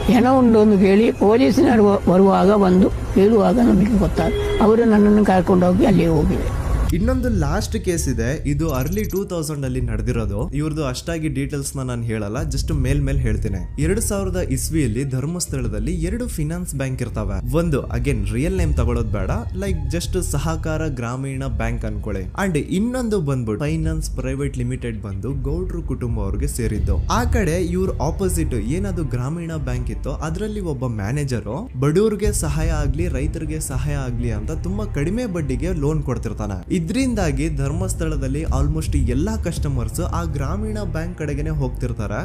ಹೆಣ ಉಂಡು ಎಂದು ಕೇಳಿ ಪೊಲೀಸಿನವರು ಬರುವಾಗ ಬಂದು ಹೇಳುವಾಗ ನಮಗೆ ಗೊತ್ತಾದ. ಅವರು ನನ್ನನ್ನು ಕರ್ಕೊಂಡೋಗಿ ಅಲ್ಲಿ ಹೋಗಿವೆ. ಇನ್ನೊಂದು ಲಾಸ್ಟ್ ಕೇಸ್ ಇದೆ, ಇದು ಅರ್ಲಿ 2000 ಅಲ್ಲಿ ನಡೆದಿರೋದು. ಇವ್ರದ್ದು ಅಷ್ಟಾಗಿ ಡೀಟೇಲ್ಸ್ ನಾನು ಹೇಳಲ್ಲ, ಜಸ್ಟ್ ಮೇಲ್ ಹೇಳ್ತೀನಿ. 2000 ಇಸ್ವಿಯಲ್ಲಿ ಧರ್ಮಸ್ಥಳದಲ್ಲಿ 2 ಫಿನಾನ್ಸ್ ಬ್ಯಾಂಕ್ ಇರ್ತಾವೆ. ಒಂದು ಅಗೇನ್ ರಿಯಲ್ ನೇಮ್ ತಗೊಳ್ಳೋದು ಬೇಡ, ಲೈಕ್ ಜಸ್ಟ್ ಸಹಕಾರ ಗ್ರಾಮೀಣ ಬ್ಯಾಂಕ್ ಅನ್ಕೊಳ್ಳಿ. ಅಂಡ್ ಇನ್ನೊಂದು ಬಂದ್ಬಿಟ್ಟು ಫೈನಾನ್ಸ್ ಪ್ರೈವೇಟ್ ಲಿಮಿಟೆಡ್ ಬಂದು ಗೌಡ್ರು ಕುಟುಂಬ ಅವ್ರಿಗೆ ಸೇರಿದ್ದು. ಆ ಕಡೆ ಇವ್ರ ಆಪೋಸಿಟ್ ಏನದು ಗ್ರಾಮೀಣ ಬ್ಯಾಂಕ್ ಇತ್ತು, ಅದರಲ್ಲಿ ಒಬ್ಬ ಮ್ಯಾನೇಜರು ಬಡವ್ರಿಗೆ ಸಹಾಯ ಆಗ್ಲಿ ರೈತರಿಗೆ ಸಹಾಯ ಆಗ್ಲಿ ಅಂತ ತುಂಬಾ ಕಡಿಮೆ ಬಡ್ಡಿಗೆ ಲೋನ್ ಕೊಡ್ತಿರ್ತಾನೆ. ಇದ್ರಿಂದಾಗಿ ಧರ್ಮಸ್ಥಳದಲ್ಲಿ ಆಲ್ಮೋಸ್ಟ್ ಎಲ್ಲಾ ಕಸ್ಟಮರ್ಸ್ ಆ ಗ್ರಾಮೀಣ ಬ್ಯಾಂಕ್ ಕಡೆಗೆ ಹೋಗ್ತಿರ್ತಾರೆ,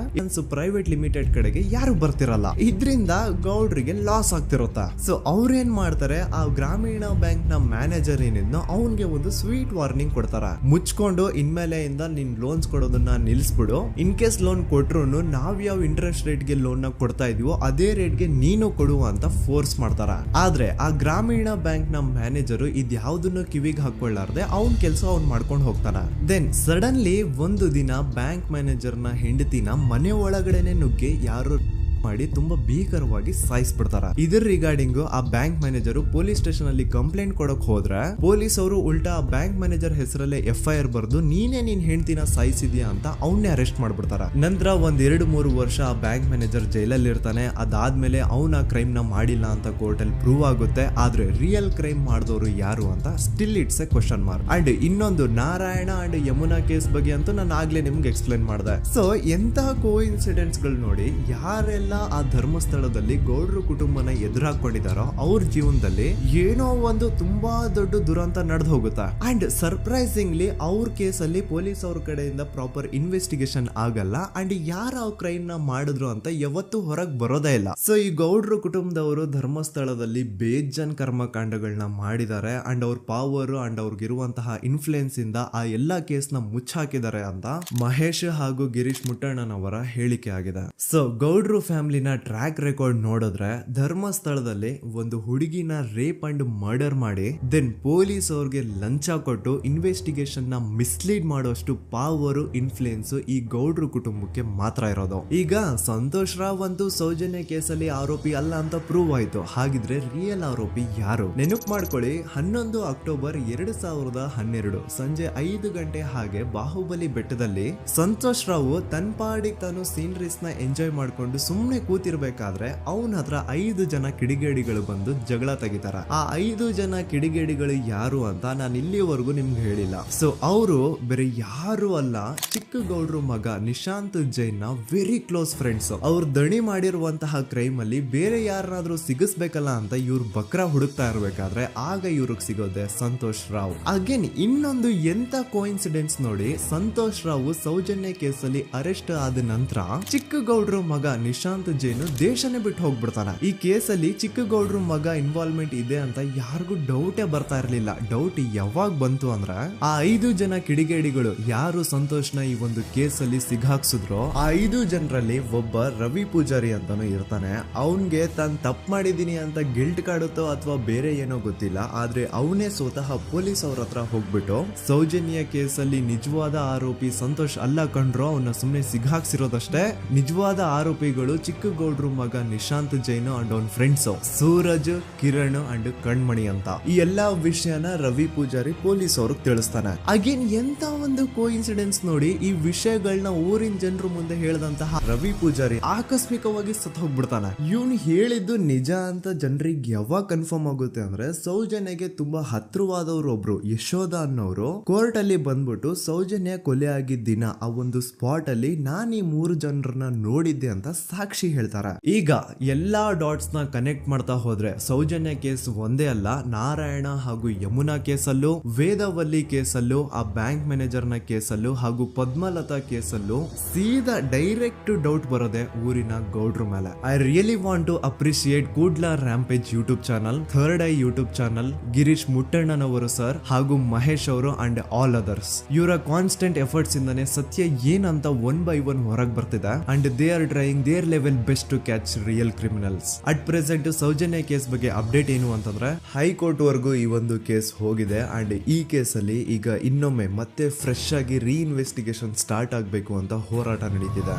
ಪ್ರೈವೇಟ್ ಲಿಮಿಟೆಡ್ ಕಡೆಗೆ ಯಾರು ಬರ್ತಿರಲ್ಲ. ಇದ್ರಿಂದ ಗೌಡ್ರಿಗೆ ಲಾಸ್ ಆಗ್ತಿರುತ್ತ. ಸೊ ಅವ್ರೇನ್ ಮಾಡ್ತಾರೆ, ಆ ಗ್ರಾಮೀಣ ಬ್ಯಾಂಕ್ ನ ಮ್ಯಾನೇಜರ್ ಏನಿದ್ನೋ ಅವನ್ಗೆ ಒಂದು ಸ್ವೀಟ್ ವಾರ್ನಿಂಗ್ ಕೊಡ್ತಾರ. ಮುಚ್ಕೊಂಡು ಇನ್ಮೇಲೆ ಇಂದ ನಿನ್ ಲೋನ್ಸ್ ಕೊಡೋದನ್ನ ನಿಲ್ಸ್ಬಿಡು, ಇನ್ ಕೇಸ್ ಲೋನ್ ಕೊಟ್ರು ನಾವ್ ಯಾವ ಇಂಟ್ರೆಸ್ಟ್ ರೇಟ್ ಗೆ ಲೋನ್ ನ ಕೊಡ್ತಾ ಇದೀವೋ ಅದೇ ರೇಟ್ ಗೆ ನೀನು ಕೊಡುವ ಅಂತ ಫೋರ್ಸ್ ಮಾಡ್ತಾರ. ಆದ್ರೆ ಆ ಗ್ರಾಮೀಣ ಬ್ಯಾಂಕ್ ನ ಮ್ಯಾನೇಜರ್ ಇದ್ಯಾವುದನ್ನು ಕಿವಿಗೆ ಹಾಕೊಳ್ಳಾರ್ದೆ ಅವ್ನ್ ಕೆಲಸ ಅವ್ನ್ ಮಾಡ್ಕೊಂಡು ಹೋಗ್ತಾನ. ದೆನ್ ಸಡನ್ಲಿ ಒಂದು ದಿನ ಬ್ಯಾಂಕ್ ಮ್ಯಾನೇಜರ್ ನ ಹೆಂಡತಿನ ಮನೆ ಒಳಗಡೆನೆ ನುಗ್ಗಿ ಯಾರು ಮಾಡಿ ತುಂಬಾ ಭೀಕರವಾಗಿ ಸಾಯಿಸ್ಬಿಡ್ತಾರ. ಇದರ ರಿಗಾರ್ಡಿಂಗ್ ಆ ಬ್ಯಾಂಕ್ ಮ್ಯಾನೇಜರ್ ಪೊಲೀಸ್ ಸ್ಟೇಷನ್ ಅಲ್ಲಿ ಕಂಪ್ಲೇಂಟ್ ಕೊಡಕ್ ಹೋದ್ರೆ ಪೊಲೀಸ್ ಅವರು ಉಲ್ಟಾ ಆ ಬ್ಯಾಂಕ್ ಮ್ಯಾನೇಜರ್ ಹೆಸರಲ್ಲೇ FIR ಬರ್ದು ನೀನೇ ನಿನ್ ಹೆಂಡತಿನ ಸಾಯಿಸಿದ್ಯಾ ಅಂತ ಅವನ್ನೇ ಅರೆಸ್ಟ್ ಮಾಡ್ಬಿಡ್ತಾರ. ನಂತರ 1-2-3 ವರ್ಷ ಆ ಬ್ಯಾಂಕ್ ಮ್ಯಾನೇಜರ್ ಜೈಲಲ್ಲಿ ಇರ್ತಾನೆ. ಅದಾದ್ಮೇಲೆ ಅವನ ಕ್ರೈಮ್ ನ ಮಾಡಿಲ್ಲ ಅಂತ ಕೋರ್ಟ್ ಅಲ್ಲಿ ಪ್ರೂವ್ ಆಗುತ್ತೆ. ಆದ್ರೆ ರಿಯಲ್ ಕ್ರೈಮ್ ಮಾಡಿದವರು ಯಾರು ಅಂತ still it's A question mark. And ಇನ್ನೊಂದು ನಾರಾಯಣ ಅಂಡ್ ಯಮುನಾ ಕೇಸ್ ಬಗ್ಗೆ ಅಂತೂ ನಾನು ಆಗ್ಲೇ ನಿಮ್ಗೆ ಎಕ್ಸ್ಪ್ಲೇನ್ ಮಾಡಿದೆ. ಸೊ ಎಂತಹ ಕೋ ಇನ್ಸಿಡೆಂಟ್ಸ್ ಗಳು ನೋಡಿ, ಯಾರೆಲ್ಲ ಆ ಧರ್ಮಸ್ಥಳದಲ್ಲಿ ಗೌಡ್ರು ಕುಟುಂಬನ ಎದುರಾಕೊಂಡಿದಾರೋ ಅವ್ರ ಜೀವನದಲ್ಲಿ ಏನೋ ಒಂದು ತುಂಬಾ ದೊಡ್ಡ ದುರಂತ ನಡೆದು ಹೋಗುತ್ತಾ. ಅಂಡ್ ಸರ್ಪ್ರೈಸಿಂಗ್ಲಿ ಅವ್ರ ಕೇಸಲ್ಲಿ ಪೊಲೀಸ್ ಅವ್ರ ಕಡೆಯಿಂದ ಪ್ರಾಪರ್ ಇನ್ವೆಸ್ಟಿಗೇಷನ್ ಆಗಲ್ಲ. ಅಂಡ್ ಯಾರ ಆ ಕ್ರೈಮ್ ನ ಮಾಡಿದ್ರು ಅಂತ ಯಾವತ್ತೂ ಹೊರಗೆ ಬರೋದೇ ಇಲ್ಲ. ಸೊ ಈ ಗೌಡ್ರು ಕುಟುಂಬದವರು ಧರ್ಮಸ್ಥಳದಲ್ಲಿ ಬೇಜನ್ ಕರ್ಮಕಾಂಡಗಳನ್ನ ಮಾಡಿದ್ದಾರೆ. ಅಂಡ್ ಅವ್ರ ಪವರ್ ಅಂಡ್ ಅವ್ರಿಗಿರುವಂತಹ ಇನ್ಫ್ಲೂಯೆನ್ಸ್ ಇಂದ ಆ ಎಲ್ಲಾ ಕೇಸ್ ನ ಮುಚ್ಚಾಕಿದ್ದಾರೆ ಅಂತ ಮಹೇಶ್ ಹಾಗೂ ಗಿರೀಶ್ ಮುಟ್ಟಣ್ಣನವರ ಹೇಳಿಕೆ ಆಗಿದೆ. ಸೊ ಗೌಡ್ರು ಫ್ಯಾಮಿಲಿನ ಟ್ರ್ಯಾಕ್ ರೆಕಾರ್ಡ್ ನೋಡಿದ್ರೆ ಧರ್ಮಸ್ಥಳದಲ್ಲಿ ಒಂದು ಹುಡುಗಿನ ರೇಪ್ ಅಂಡ್ ಮರ್ಡರ್ ಮಾಡಿ ದೆನ್ ಪೊಲೀಸ್ ಅವ್ರಿಗೆ ಲಂಚ ಕೊಟ್ಟು ಇನ್ವೆಸ್ಟಿಗೇಷನ್ ನ ಮಿಸ್ಲೀಡ್ ಮಾಡೋಷ್ಟು ಪವರ್ ಇನ್ಫ್ಲೂಯೆನ್ಸ್ ಈ ಗೌಡ್ರು ಕುಟುಂಬಕ್ಕೆ ಮಾತ್ರ ಇರೋದು. ಈಗ ಸಂತೋಷ್ ರಾವ್ ಅಂತೂ ಸೌಜನ್ಯ ಕೇಸಲ್ಲಿ ಆರೋಪಿ ಅಲ್ಲ ಅಂತ ಪ್ರೂವ್ ಆಯ್ತು. ಹಾಗಿದ್ರೆ ರಿಯಲ್ ಆರೋಪಿ ಯಾರು? ನೆನಪು ಮಾಡ್ಕೊಳ್ಳಿ, 11 ಅಕ್ಟೋಬರ್ 2012 ಸಂಜೆ 5 ಗಂಟೆ ಹಾಗೆ ಬಾಹುಬಲಿ ಬೆಟ್ಟದಲ್ಲಿ ಸಂತೋಷ್ ರಾವ್ ತನ್ನ ಪಾಡಿಗೆ ತಾನು ಸೀನರೀಸ್ ನ ಎಂಜಾಯ್ ಮಾಡ್ಕೊಂಡು ಸುಮ್ನೆ ಕೂತಿರ್ಬೇಕಾದ್ರೆ ಅವನ ಹತ್ರ 5 ಜನ ಕಿಡಿಗೇಡಿಗಳು ಬಂದು ಜಗಳ ತೆಗಿತಾರ. ಆ 5 ಜನ ಕಿಡಿಗೇಡಿಗಳು ಯಾರು ಅಂತ ನಾನು ಇಲ್ಲಿವರೆಗೂ ನಿಮ್ಗೆ ಹೇಳಿಲ್ಲ. ಸೊ ಅವರು ಬೇರೆ ಯಾರು ಅಲ್ಲ, ಚಿಕ್ಕ ಗೌಡ್ರು ಮಗ ನಿಶಾಂತ್ ಜೈನ್ ನ ವೆರಿ ಕ್ಲೋಸ್ ಫ್ರೆಂಡ್ಸ್. ಅವ್ರು ದಣಿ ಮಾಡಿರುವಂತಹ ಕ್ರೈಮ್ ಅಲ್ಲಿ ಬೇರೆ ಯಾರನ್ನಾದ್ರೂ ಸಿಗಿಸ್ಬೇಕಲ್ಲ ಅಂತ ಇವ್ರು ಬಕ್ರ ಹುಡುಕ್ತಾ ಇರ್ಬೇಕಾದ್ರೆ ಆಗ ಇವ್ರಿಗೆ ಸಿಗೋದೆ ಸಂತೋಷ್ ರಾವ್. ಅಗೇನ್ ಇನ್ನೊಂದು ಎಂತ ಕೋಇನ್ಸಿಡೆನ್ಸ್ ನೋಡಿ, ಸಂತೋಷ್ ರಾವ್ ಸೌಜನ್ಯ ಕೇಸಲ್ಲಿ ಅರೆಸ್ಟ್ ಆದ ನಂತರ ಚಿಕ್ಕ ಗೌಡ್ರು ಮಗ ನಿಶಾಂತ್ ಜೈನ್ ದೇಶನೇ ಬಿಟ್ಟು ಹೋಗ್ಬಿಡ್ತಾನೆ. ಈ ಕೇಸಲ್ಲಿ ಚಿಕ್ಕ ಗೌಡ್ರು ಮಗ ಇನ್ವಾಲ್ವ್ಮೆಂಟ್ ಇದೆ ಅಂತ ಯಾರಿಗೂ ಡೌಟೇ ಬರ್ತಾ ಇರ್ಲಿಲ್ಲ. ಡೌಟ್ ಯಾವಾಗ ಬಂತು ಅಂದ್ರೆ ಆ 5 ಜನ ಕಿಡಿಗೇಡಿಗಳು ಯಾರು ಸಂತೋಷ್ನ ಈ ಒಂದು ಕೇಸಲ್ಲಿ ಸಿಗಾಕ್ಸಿದ್ರು ಆ 5 ಜನರಲ್ಲಿ ಒಬ್ಬ ರವಿ ಪೂಜಾರಿ ಅಂತಾನು ಇರ್ತಾನೆ. ಅವನ್ಗೆ ತಾನು ತಪ್ಪು ಮಾಡಿದೀನಿ ಅಂತ ಗಿಲ್ಟ್ ಕಾಡುತ್ತೋ ಅಥವಾ ಬೇರೆ ಏನೋ ಗೊತ್ತಿಲ್ಲ, ಆದ್ರೆ ಅವನೇ ಸ್ವತಃ ಪೊಲೀಸ್ ಅವ್ರ ಹತ್ರ ಹೋಗ್ಬಿಟ್ಟು ಸೌಜನ್ಯ ಕೇಸಲ್ಲಿ ನಿಜವಾದ ಆರೋಪಿ ಸಂತೋಷ್ ಅಲ್ಲ ಕಂಡ್ರು, ಅವನ್ನ ಸುಮ್ನೆ ಸಿಗಾಕ್ಸಿರೋದಷ್ಟೇ, ನಿಜವಾದ ಆರೋಪಿಗಳು ಚಿಕ್ಕ ಗೌಡ್ರು ಮಗ ನಿಶಾಂತ್ ಜೈನ್ ಅಂಡ್ ಅವನ್ ಫ್ರೆಂಡ್ಸ್ ಸೂರಜ್, ಕಿರಣ್ ಅಂಡ್ ಕಣ್ಮಣಿ ಅಂತ. ಈ ಎಲ್ಲಾ ವಿಷಯನ ರವಿ ಪೂಜಾರಿ ಪೊಲೀಸ್ ಅವ್ರಿಗೆ ತಿಳಿಸ್ತಾನೆ. ಅಗೇನ್ ಎಂತ ಒಂದು ಕೋಇನ್ಸಿಡೆನ್ಸ್ ನೋಡಿ, ಈ ವಿಷಯಗಳನ್ನ ಊರಿನ ಜನರು ಮುಂದೆ ಹೇಳಿದಂತಹ ರವಿ ಪೂಜಾರಿ ಆಕಸ್ಮಿಕವಾಗಿ ಸತ್ ಹೋಗ್ಬಿಡ್ತಾನೆ. ಇವನು ಹೇಳಿದ್ದು ನಿಜ ಅಂತ ಜನರಿಗೆ ಯಾವಾಗ ಕನ್ಫರ್ಮ್ ಆಗುತ್ತೆ ಅಂದ್ರೆ ಸೌಜನ್ಯಗೆ ತುಂಬಾ ಹತ್ರವಾದವ್ರು ಒಬ್ರು ಯಶೋಧ ಅನ್ನೋರು ಕೋರ್ಟ್ ಅಲ್ಲಿ ಬಂದ್ಬಿಟ್ಟು ಸೌಜನ್ಯ ಕೊಲೆ ಆಗಿದ್ದ ದಿನ ಆ ಒಂದು ಸ್ಪಾಟ್ ಅಲ್ಲಿ ನಾನು ಈ 3 ಜನರನ್ನ ನೋಡಿದ್ದೆ ಅಂತ ಸಾಕ್ಷಿ ಹೇಳ್ತಾರೆ. ಈಗ ಎಲ್ಲಾ ಡಾಟ್ಸ್ ನ ಕನೆಕ್ಟ್ ಮಾಡ್ತಾ ಹೋದ್ರೆ ಸೌಜನ್ಯ ಕೇಸ್ ಒಂದೇ ಅಲ್ಲ, ನಾರಾಯಣ ಹಾಗೂ ಯಮುನಾ ಕೇಸಲ್ಲೂ, ವೇದವಲ್ಲಿ ಕೇಸಲ್ಲೂ, ಆ ಬ್ಯಾಂಕ್ ಮ್ಯಾನೇಜರ್ ನ ಕೇಸಲ್ಲೂ ಹಾಗೂ ಪದ್ಮಲತಾ ಕೇಸಲ್ಲೂ ಸೀದಾ ಡೈರೆಕ್ಟ್ ಡೌಟ್ ಬರೋದೆ ಊರಿನ ಗೌಡ್ರ ಮೇಲೆ. I really want to appreciate Kudla rampage YouTube channel, third eye YouTube channel, Girish ಮುಟ್ಟಣ್ಣನವರು ಸರ್ ಹಾಗೂ ಮಹೇಶ್ ಅವರು ಅಂಡ್ ಆಲ್ ಅದರ್ಸ್. ಇವರ ಕಾನ್ಸ್ಟೆಂಟ್ ಎಫರ್ಟ್ಸ್ ಇಂದಾನೆ ಸತ್ಯ ಏನಂತ 1 by 1 ಹೊರಗೆ ಬರ್ತಿದೆ and they are trying their level best to catch real criminals. At present Soujanya case ಬಗ್ಗೆ ಅಪ್ಡೇಟ್ ಏನು ಅಂತಂದ್ರೆ ಹೈಕೋರ್ಟ್ ವರೆಗೂ ಈ ಒಂದು ಕೇಸ್ ಹೋಗಿದೆ ಅಂಡ್ ಈ ಕೇಸಲ್ಲಿ ಈಗ ಇನ್ನೊಮ್ಮೆ ಮತ್ತೆ ಫ್ರೆಶ್ ಆಗಿ ರೀಇನ್ವೆಸ್ಟಿಗೇಷನ್ ಸ್ಟಾರ್ಟ್ ಆಗಬೇಕು ಅಂತ ಹೋರಾಟ ನಡೀತಿದೆ.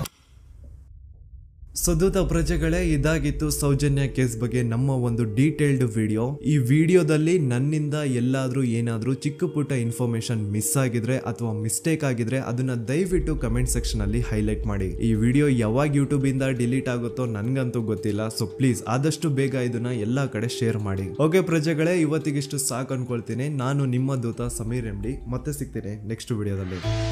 ಸದುತ ಪ್ರಜೆಗಳೇ, ಇದಾಗಿತ್ತು ಸೌಜನ್ಯ ಕೇಸ್ ಬಗ್ಗೆ ನಮ್ಮ ಒಂದು ಡೀಟೇಲ್ಡ್ ವಿಡಿಯೋ. ಈ ವಿಡಿಯೋದಲ್ಲಿ ನನ್ನಿಂದ ಎಲ್ಲಾದ್ರೂ ಏನಾದ್ರೂ ಚಿಕ್ಕ ಪುಟ್ಟ ಇನ್ಫಾರ್ಮೇಶನ್ ಮಿಸ್ ಆಗಿದ್ರೆ ಅಥವಾ ಮಿಸ್ಟೇಕ್ ಆಗಿದ್ರೆ ಅದನ್ನ ದಯವಿಟ್ಟು ಕಮೆಂಟ್ ಸೆಕ್ಷನ್ ಅಲ್ಲಿ ಹೈಲೈಟ್ ಮಾಡಿ. ಈ ವಿಡಿಯೋ ಯಾವಾಗ ಯೂಟ್ಯೂಬ್ ಇಂದ ಡಿಲೀಟ್ ಆಗುತ್ತೋ ನನ್ಗಂತೂ ಗೊತ್ತಿಲ್ಲ. ಸೊ ಪ್ಲೀಸ್ ಆದಷ್ಟು ಬೇಗ ಇದನ್ನ ಎಲ್ಲಾ ಕಡೆ ಶೇರ್ ಮಾಡಿ. ಓಕೆ ಪ್ರಜೆಗಳೇ, ಇವತ್ತಿಗಿಷ್ಟು ಸಾಕು ಅನ್ಕೊಳ್ತೀನಿ. ನಾನು ನಿಮ್ಮ ದೂತ ಸಮೀರ್ MD. ಮತ್ತೆ ಸಿಗ್ತೀನಿ ನೆಕ್ಸ್ಟ್ ವಿಡಿಯೋದಲ್ಲಿ.